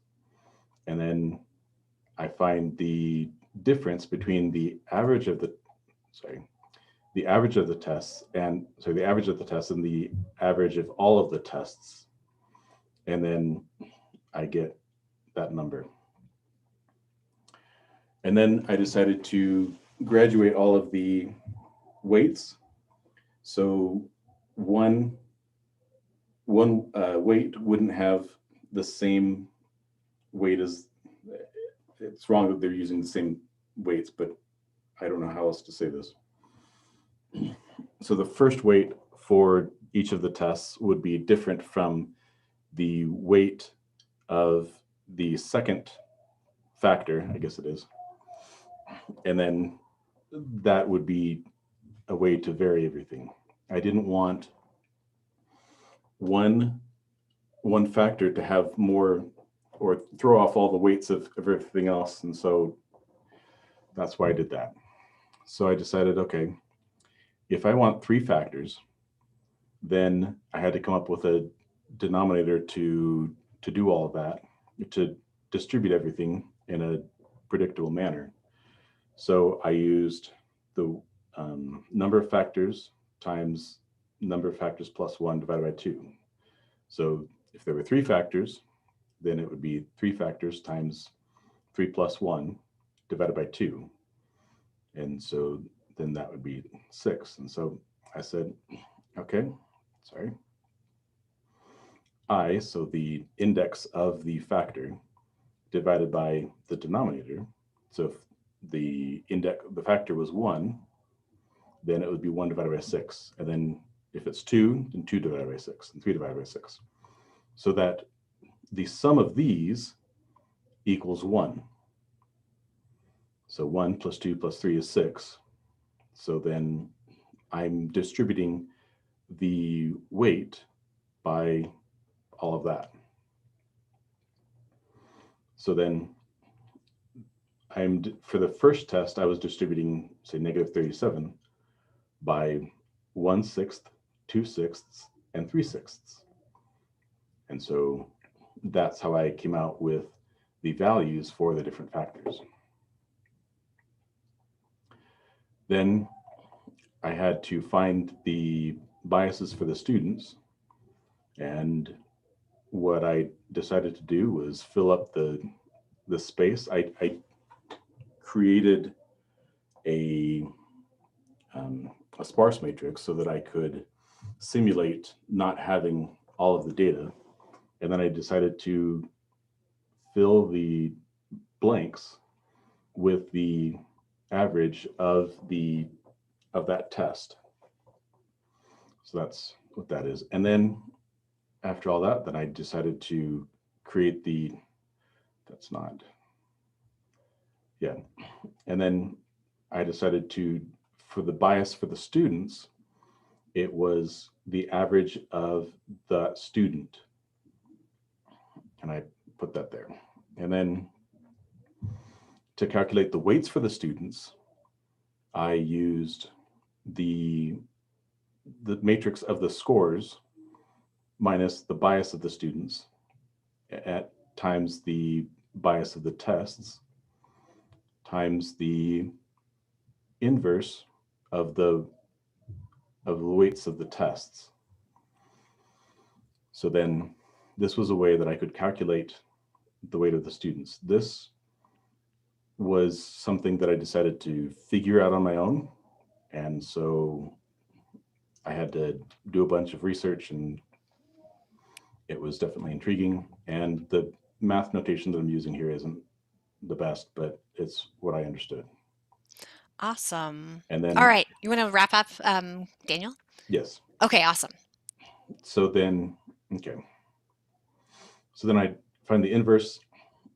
And then I find the difference between the average of the tests and the average of the tests and the average of all of the tests. And then I get that number. And then I decided to graduate all of the weights. So one weight wouldn't have the same weight as, it's wrong that they're using the same weights, but I don't know how else to say this. So the first weight for each of the tests would be different from the weight of the second factor, I guess it is. And then that would be a way to vary everything. I didn't want one factor to have more or throw off all the weights of everything else. And so that's why I did that. So I decided, okay, if I want 3 factors, then I had to come up with a denominator to do all of that, to distribute everything in a predictable manner. So I used the number of factors times number of factors plus 1 divided by 2. So if there were 3 factors, then it would be 3 factors times 3 plus 1 divided by 2. And so then that would be 6. And so I said, okay, sorry. So the index of the factor divided by the denominator. So if the factor was 1, then it would be 1 divided by 6. And then if it's 2, then 2 divided by 6, and 3 divided by 6. So that the sum of these equals 1. So 1 plus 2 plus 3 is 6. So then I'm distributing the weight by all of that. So then for the first test, I was distributing, say, negative 37 by 1/6, 2/6, and 3/6. And so that's how I came out with the values for the different factors. Then I had to find the biases for the students. And what I decided to do was fill up the space. I created a sparse matrix so that I could simulate not having all of the data. And then I decided to fill the blanks with the average of that test. So that's what that is. And then after all that, then I decided to create and then I decided to, for the bias for the students, it was the average of the student. And I put that there. And then to calculate the weights for the students, I used the matrix of the scores minus the bias of the students at times the bias of the tests times the inverse of the weights of the tests. So then this was a way that I could calculate the weight of the students. This was something that I decided to figure out on my own. And so I had to do a bunch of research, and it was definitely intriguing. And the math notation that I'm using here isn't the best, but it's what I understood. Awesome. And then, all right, you want to wrap up, Daniel? Yes. Okay, awesome. So then, okay. So then I find the inverse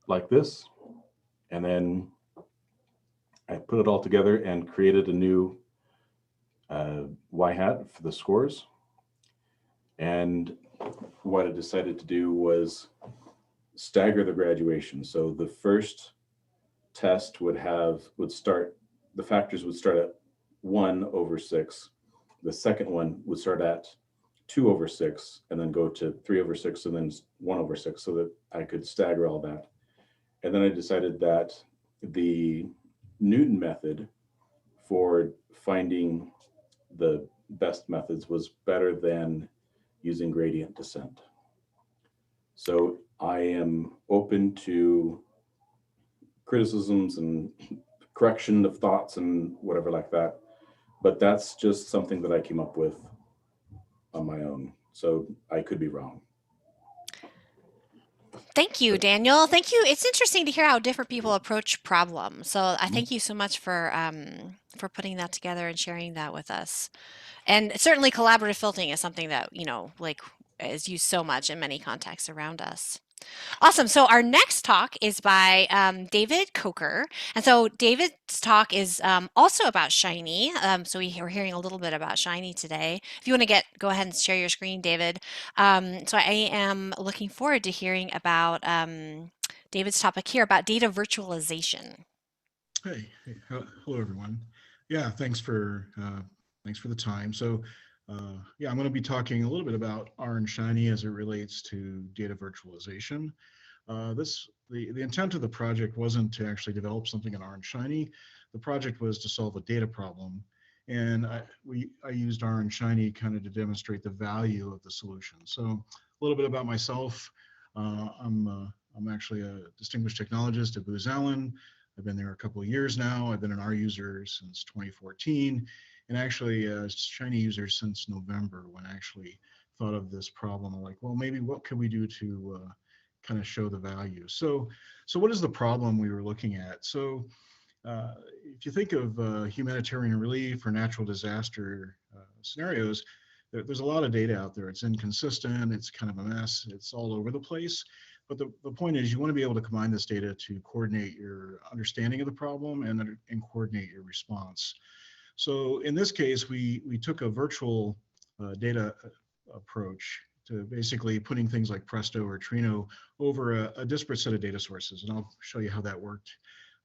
like this, and then I put it all together and created a new y-hat for the scores. And what I decided to do was stagger the graduation. So the first test the factors would start at 1/6. The second one would start at 2/6 and then go to 3/6 and then 1/6, so that I could stagger all that. And then I decided that the Newton method for finding the best methods was better than using gradient descent. So I am open to criticisms and correction of thoughts and whatever like that, but that's just something that I came up with on my own. So I could be wrong. Thank you, Daniel. Thank you. It's interesting to hear how different people approach problems. So I thank you so much for putting that together and sharing that with us. And certainly collaborative filtering is something that, is used so much in many contexts around us. Awesome. So our next talk is by David Coker. And so David's talk is also about Shiny. So we're hearing a little bit about Shiny today. If you want to go ahead and share your screen, David. So I am looking forward to hearing about David's topic here about data virtualization. Hey, hello everyone. Yeah, thanks for the time. So yeah, I'm going to be talking a little bit about R and Shiny as it relates to data virtualization. The intent of the project wasn't to actually develop something in R and Shiny. The project was to solve a data problem, and I used R and Shiny kind of to demonstrate the value of the solution. So a little bit about myself. I'm I'm actually a distinguished technologist at Booz Allen. I've been there a couple of years now. I've been an R user since 2014, and actually a Shiny user since November, when I actually thought of this problem. I'm like, well, maybe what could we do to kind of show the value? So what is the problem we were looking at? So if you think of humanitarian relief or natural disaster scenarios, there's a lot of data out there. It's inconsistent, it's kind of a mess, it's all over the place. But the point is, you want to be able to combine this data to coordinate your understanding of the problem and coordinate your response. So in this case, we took a virtual data approach to basically putting things like Presto or Trino over a disparate set of data sources. And I'll show you how that worked.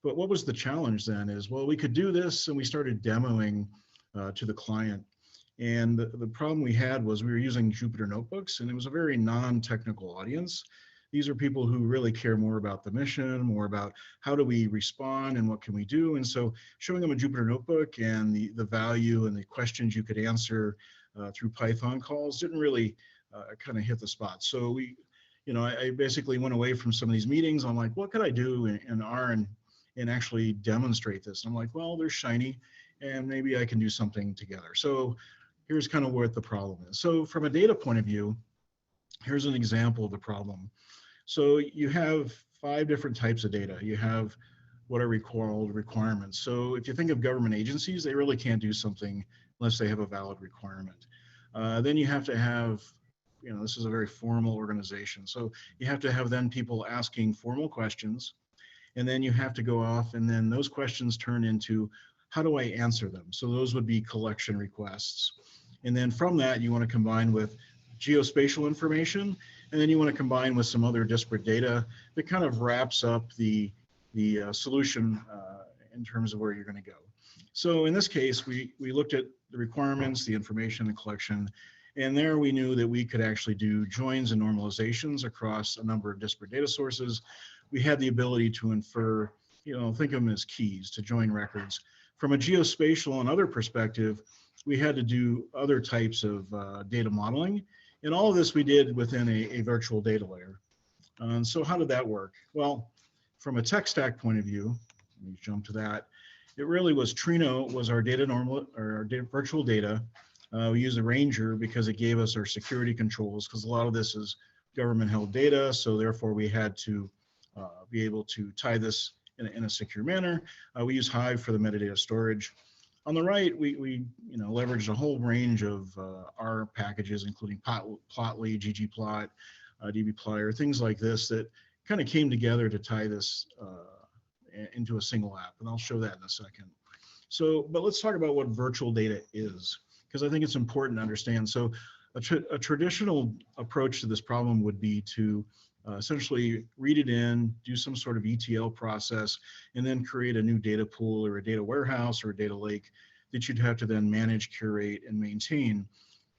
But what was the challenge then is, well, we could do this, and we started demoing to the client. And the problem we had was we were using Jupyter notebooks, and it was a very non-technical audience. These are people who really care more about the mission, more about how do we respond and what can we do. And so showing them a Jupyter notebook and the value and the questions you could answer through Python calls didn't really kind of hit the spot. So I basically went away from some of these meetings. I'm like, what could I do in R and actually demonstrate this? And I'm like, well, there's Shiny, and maybe I can do something together. So here's kind of what the problem is. So from a data point of view, here's an example of the problem. So you have 5 different types of data. You have what are called requirements. So if you think of government agencies, they really can't do something unless they have a valid requirement. Then you have to have, this is a very formal organization. So you have to have then people asking formal questions, and then you have to go off, and then those questions turn into, how do I answer them? So those would be collection requests. And then from that, you want to combine with geospatial information, and then you want to combine with some other disparate data that kind of wraps up the solution in terms of where you're going to go. So in this case, we looked at the requirements, the information, the collection, and there we knew that we could actually do joins and normalizations across a number of disparate data sources. We had the ability to infer, think of them as keys to join records. From a geospatial and other perspective, we had to do other types of data modeling. And all of this we did within a virtual data layer. So how did that work? Well, from a tech stack point of view, let me jump to that. It really was Trino was our virtual data. We used a Ranger because it gave us our security controls, because a lot of this is government held data. So therefore we had to be able to tie this in a secure manner. We use Hive for the metadata storage. On the right, we leveraged a whole range of R packages, including Plotly, ggplot, dbplyr, things like this that kind of came together to tie this into a single app, and I'll show that in a second. So, but let's talk about what virtual data is, because I think it's important to understand. So a traditional approach to this problem would be to essentially read it in, do some sort of ETL process, and then create a new data pool or a data warehouse or a data lake that you'd have to then manage, curate, and maintain.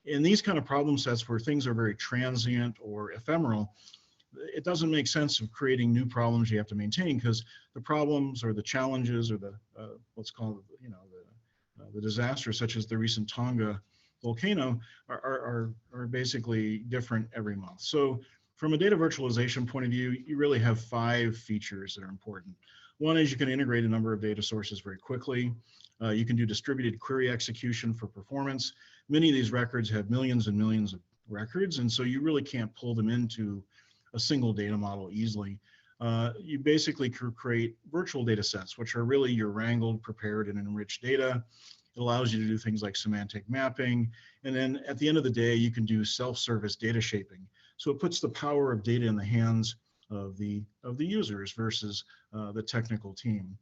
In these kind of problem sets where things are very transient or ephemeral, it doesn't make sense of creating new problems you have to maintain, because the problems or the challenges or the what's called the disasters, such as the recent Tonga volcano, are basically different every month. So from a data virtualization point of view, you really have 5 features that are important. One is you can integrate a number of data sources very quickly. You can do distributed query execution for performance. Many of these records have millions and millions of records, and so you really can't pull them into a single data model easily. You basically create virtual data sets, which are really your wrangled, prepared, and enriched data. It allows you to do things like semantic mapping. And then at the end of the day, you can do self-service data shaping. So it puts the power of data in the hands of the users versus the technical team.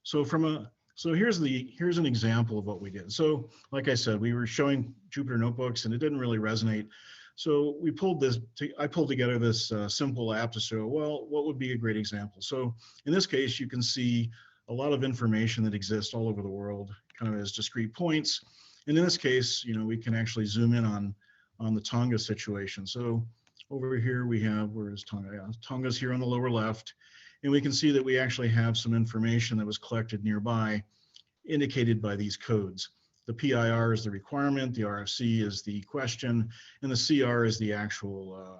So here's an example of what we did. So like I said, we were showing Jupyter notebooks and it didn't really resonate. So I pulled together this simple app to show, well, what would be a great example? So in this case, you can see a lot of information that exists all over the world, kind of as discrete points. And in this case, we can actually zoom in on the Tonga situation. So over here we have, where is Tonga? Yeah, Tonga's here on the lower left. And we can see that we actually have some information that was collected nearby, indicated by these codes. The PIR is the requirement, the RFC is the question, and the CR is the actual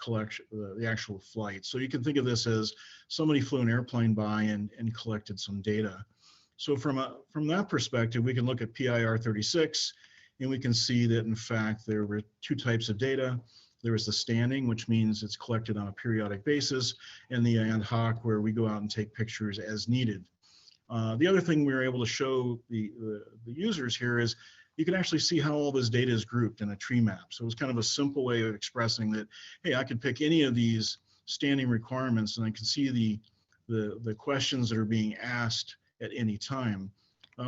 collection, the actual flight. So you can think of this as somebody flew an airplane by and collected some data. So from that perspective, we can look at PIR 36, and we can see that in fact there were two types of data. There was the standing, which means it's collected on a periodic basis, and the ad hoc, where we go out and take pictures as needed. The other thing we were able to show the users here is you can actually see how all this data is grouped in a tree map. So it's kind of a simple way of expressing that, hey, I could pick any of these standing requirements and I can see the questions that are being asked at any time.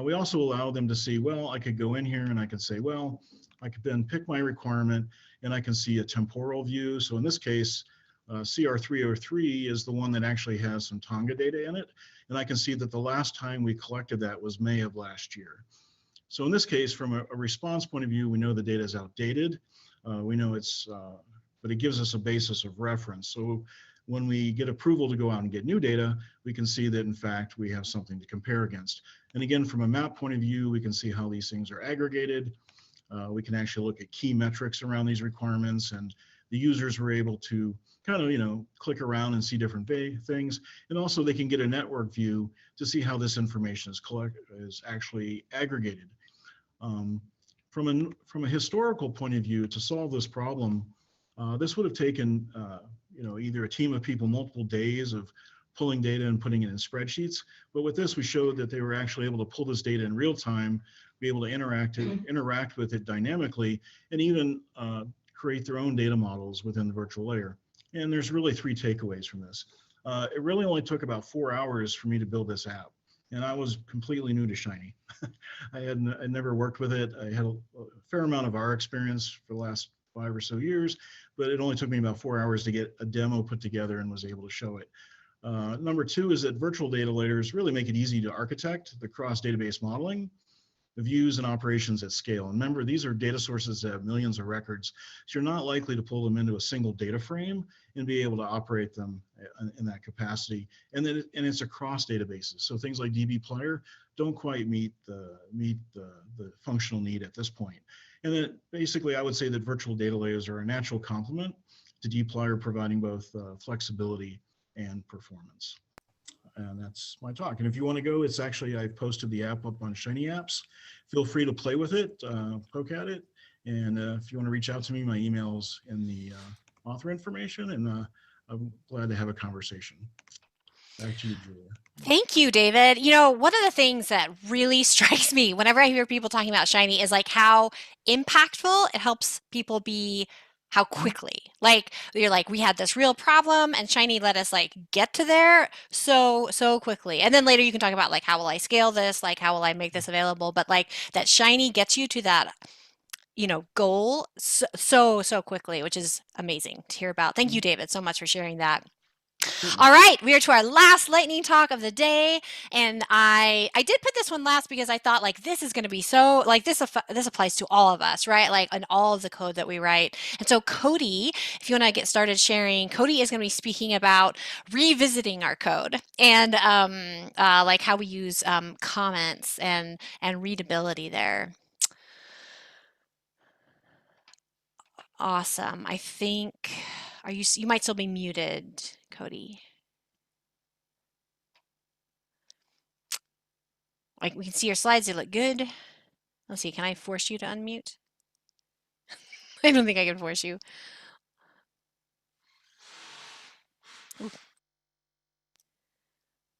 We also allow them to see, well, I could go in here and I could say, well, I could then pick my requirement and I can see a temporal view. So in this case, CR303 is the one that actually has some Tonga data in it. And I can see that the last time we collected that was May of last year. So in this case, from a response point of view, we know the data is outdated. We know it's, but it gives us a basis of reference. So when we get approval to go out and get new data, we can see that in fact we have something to compare against. And again, from a map point of view, we can see how these things are aggregated. We can actually look at key metrics around these requirements, and the users were able to kind of, click around and see different things. And also they can get a network view to see how this information is actually aggregated. From a historical point of view, to solve this problem, this would have taken, either a team of people multiple days of pulling data and putting it in spreadsheets. But with this, we showed that they were actually able to pull this data in real time, be able to interact with it dynamically, and even create their own data models within the virtual layer. And there's really three takeaways from this. It really only took about 4 hours for me to build this app. And I was completely new to Shiny. I'd never worked with it. I had a fair amount of R experience for the last 5 or so years, but it only took me about 4 hours to get a demo put together and was able to show it. Number two is that virtual data layers really make it easy to architect the cross-database modeling, the views and operations at scale. And remember, these are data sources that have millions of records, so you're not likely to pull them into a single data frame and be able to operate them in that capacity. And then it's across databases. So things like dbPlayer don't quite meet the functional need at this point. And then basically, I would say that virtual data layers are a natural complement to dplyr, providing both flexibility and performance. And that's my talk. And if you want to go, it's actually, I posted the app up on Shiny Apps. Feel free to play with it, poke at it. And if you want to reach out to me, my email's in the author information, and I'm glad to have a conversation. Back to you, Julia. Thank you, David. One of the things that really strikes me whenever I hear people talking about Shiny is like how impactful it helps people be, how quickly. Like you're like, we had this real problem and Shiny let us like get to there so quickly. And then later you can talk about like, how will I scale this? Like, how will I make this available? But like that Shiny gets you to that goal so quickly, which is amazing to hear about. Thank you, David, so much for sharing that. All right, we are to our last lightning talk of the day, and I did put this one last because I thought like this is going to be so like this applies to all of us, right? Like in all of the code that we write. And so Cody, if you want to get started sharing, Cody is going to be speaking about revisiting our code and like how we use comments and readability there. Awesome. I think you might still be muted, Cody. Like we can see your slides, they look good. Let's see, can I force you to unmute? I don't think I can force you. Ooh.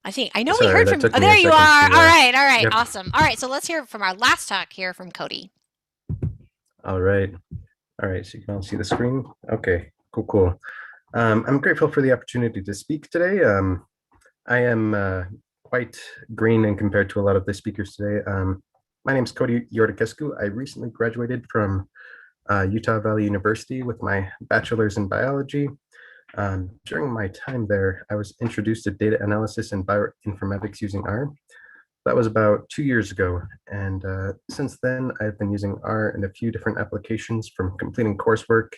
I know we heard from you. Oh, there you are. All right. Yep. Awesome. All right, so let's hear from our last talk here from Cody. All right, so you can all see the screen. Okay, cool. I'm grateful for the opportunity to speak today. I am quite green in compared to a lot of the speakers today. My name is Cody Yordakescu. I recently graduated from Utah Valley University with my bachelor's in biology. During my time there, I was introduced to data analysis and bioinformatics using R. That was about 2 years ago. And since then, I've been using R in a few different applications, from completing coursework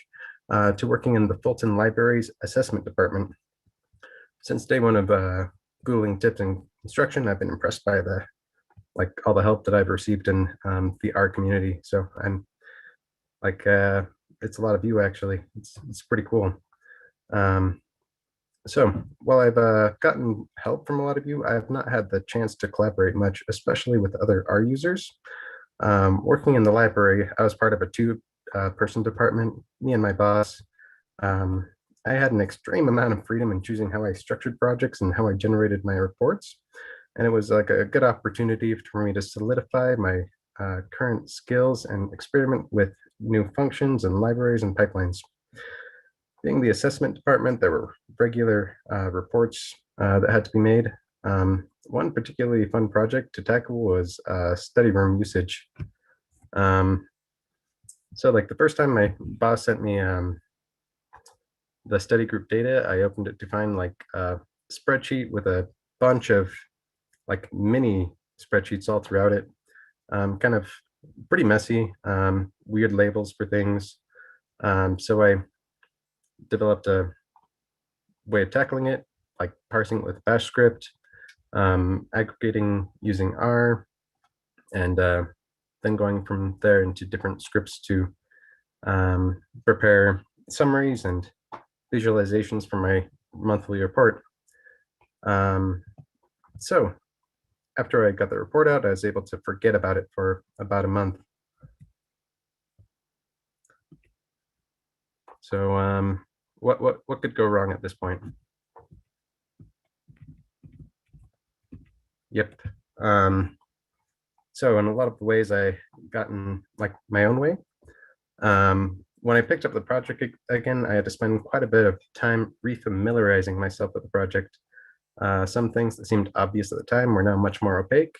to working in the Fulton Library's assessment department. Since day one of Googling tips and instruction, I've been impressed by all the help that I've received in the R community. So I'm like, it's a lot of you actually. It's pretty cool. Um, so while I've gotten help from a lot of you, I have not had the chance to collaborate much, especially with other R users. Working in the library, I was part of a two-person department, me and my boss. I had an extreme amount of freedom in choosing how I structured projects and how I generated my reports. And it was like a good opportunity for me to solidify my current skills and experiment with new functions and libraries and pipelines. Being the assessment department, there were regular reports that had to be made. One particularly fun project to tackle was study room usage. So like the first time my boss sent me the study group data, I opened it to find like a spreadsheet with a bunch of like mini spreadsheets all throughout it. Kind of pretty messy, weird labels for things. So I developed a way of tackling it, like parsing it with bash script, aggregating using R, and then going from there into different scripts to prepare summaries and visualizations for my monthly report. So after I got the report out, I was able to forget about it for about a month. So what could go wrong at this point? Yep. So in a lot of the ways I gotten like my own way. When I picked up the project again, I had to spend quite a bit of time refamiliarizing myself with the project. Some things that seemed obvious at the time were now much more opaque.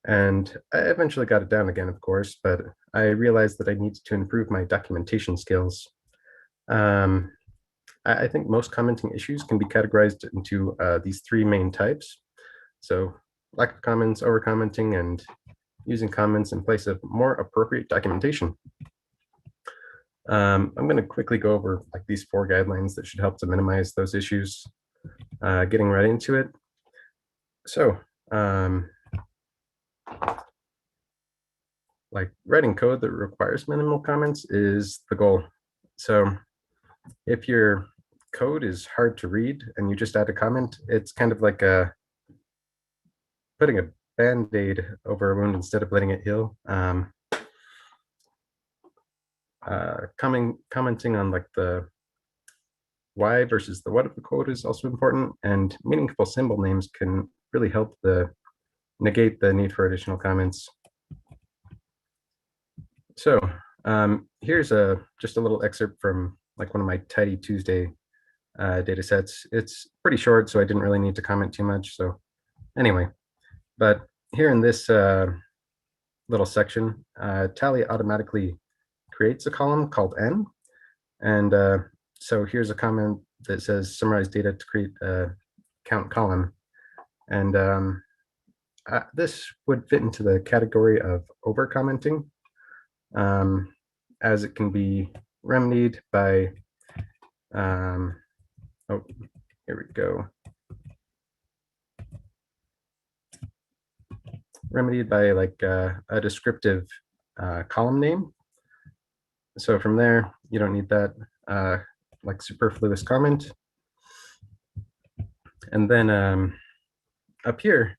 And I eventually got it down again, of course, but I realized that I needed to improve my documentation skills. I think most commenting issues can be categorized into these three main types. So lack of comments, over commenting, and using comments in place of more appropriate documentation. I'm going to quickly go over like these 4 guidelines that should help to minimize those issues. Getting right into it. So like writing code that requires minimal comments is the goal. So if your code is hard to read and you just add a comment, it's kind of like putting a band-aid over a wound instead of letting it heal. Commenting on like the why versus the what of the code is also important, and meaningful symbol names can really help negate the need for additional comments. So here's just a little excerpt from like one of my Tidy Tuesday data sets. It's pretty short, so I didn't really need to comment too much. So anyway, but here in this little section, Tally automatically creates a column called N. And so here's a comment that says summarize data to create a count column. And this would fit into the category of over commenting, as it can be remedied by, oh, here we go. Remedied by like a descriptive column name. So from there, you don't need that like superfluous comment. And then up here,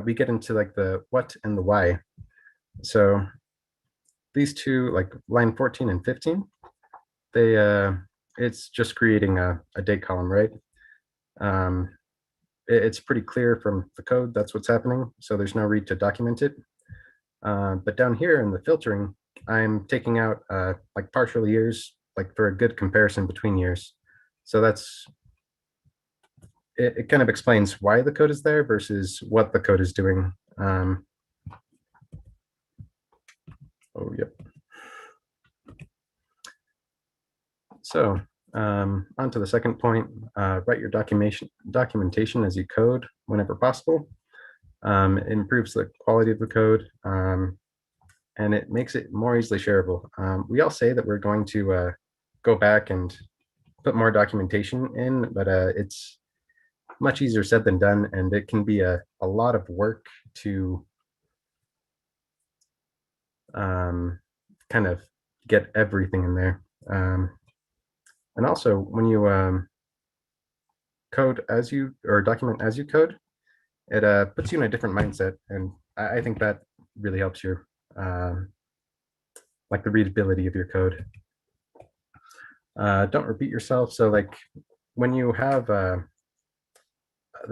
we get into like the what and the why. So these two, like line 14 and 15, it's just creating a date column, right? It's pretty clear from the code that's what's happening, so there's no need to document it. But down here in the filtering, I'm taking out like partial years, like for a good comparison between years. So it kind of explains why the code is there versus what the code is doing. Oh, yep. So on to the second point, write your documentation as you code whenever possible. It improves the quality of the code, and it makes it more easily shareable. We all say that we're going to go back and put more documentation in, but it's much easier said than done, and it can be a lot of work to kind of get everything in there. And also when you code as you, or document as you code, it puts you in a different mindset. And I think that really helps your, like the readability of your code. Don't repeat yourself. So like when you have the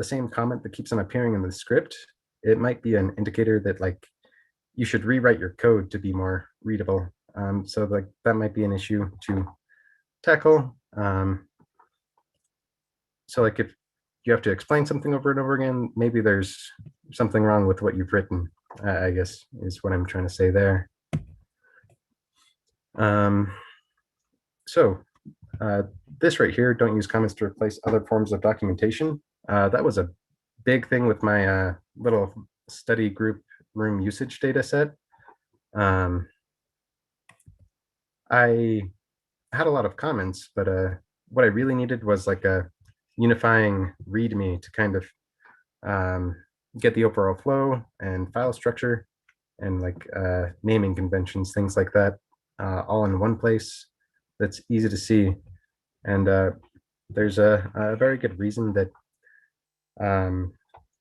same comment that keeps on appearing in the script, it might be an indicator that like you should rewrite your code to be more readable. So like that might be an issue to tackle. So like if you have to explain something over and over again, maybe there's something wrong with what you've written, I guess is what I'm trying to say there. So this right here, don't use comments to replace other forms of documentation. That was a big thing with my little study group room usage data set. I had a lot of comments, but what I really needed was like a unifying README to kind of get the overall flow and file structure and like naming conventions, things like that, all in one place that's easy to see. And there's a very good reason that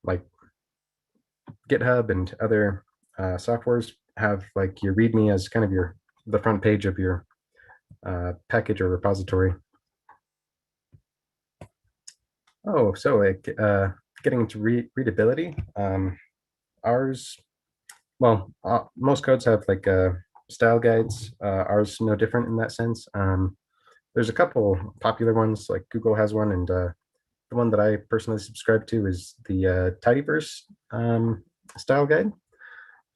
like GitHub and other softwares have like your README as kind of the front page of your package or repository. Oh, so like getting into readability, ours, well, most codes have like style guides. Ours no different in that sense. There's a couple popular ones, like Google has one, and the one that I personally subscribe to is the Tidyverse style guide.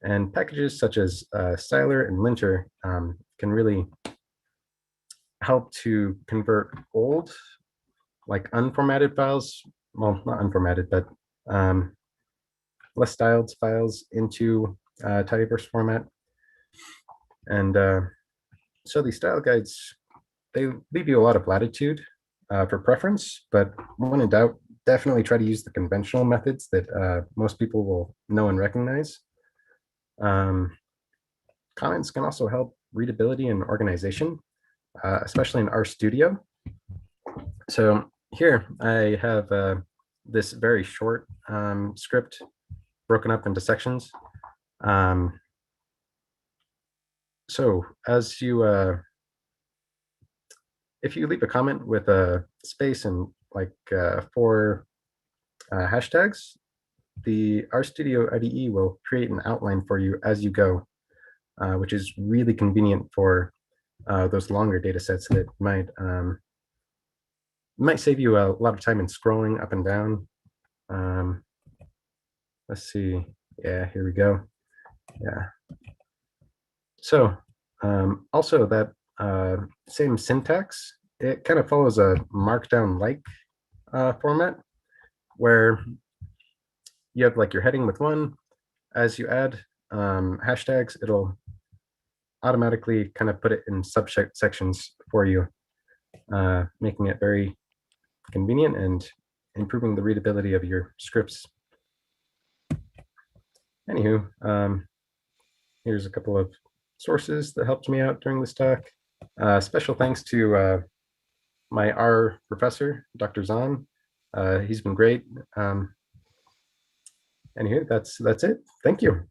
And packages such as Styler and Linter can really help to convert old, like unformatted files, well, not unformatted, but less styled files into Tidyverse format. And so these style guides, they leave you a lot of latitude for preference, but when in doubt, definitely try to use the conventional methods that most people will know and recognize. Comments can also help readability and organization, especially in RStudio. So here I have this very short script broken up into sections. So as you, if you leave a comment with a space and like 4 hashtags, the RStudio IDE will create an outline for you as you go, which is really convenient for those longer data sets that might save you a lot of time in scrolling up and down. Let's see. Yeah, here we go. Yeah. So also that same syntax, it kind of follows a markdown-like format where you have like your heading with one. As you add hashtags, it'll automatically kind of put it in subsections for you, making it very convenient and improving the readability of your scripts. Anywho, here's a couple of sources that helped me out during this talk. Special thanks to my R professor, Dr. Zahn. He's been great. Anywho, that's it. Thank you.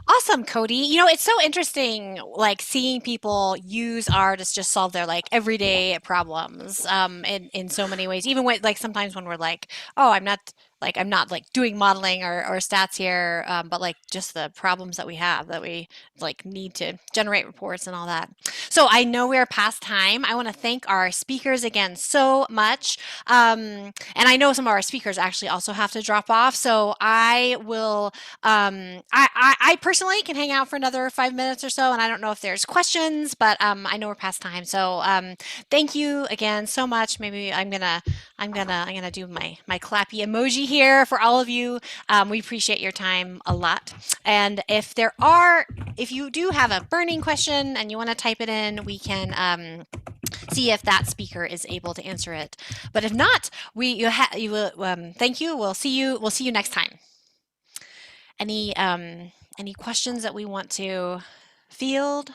Awesome, Cody. You know, it's so interesting, like seeing people use R to just solve their like everyday problems in so many ways. Even when like sometimes when we're like, oh, I'm not like doing modeling or stats here, but like just the problems that we have that we like need to generate reports and all that. So I know we're past time. I want to thank our speakers again so much. And I know some of our speakers actually also have to drop off. So I will, I personally can hang out for another 5 minutes or so, and I don't know if there's questions, but I know we're past time. So thank you again so much. Maybe I'm gonna do my clappy emoji here for all of you. We appreciate your time a lot. And if you do have a burning question and you want to type it in, we can see if that speaker is able to answer it. But if not, you will thank you. We'll see you next time. Any questions that we want to field?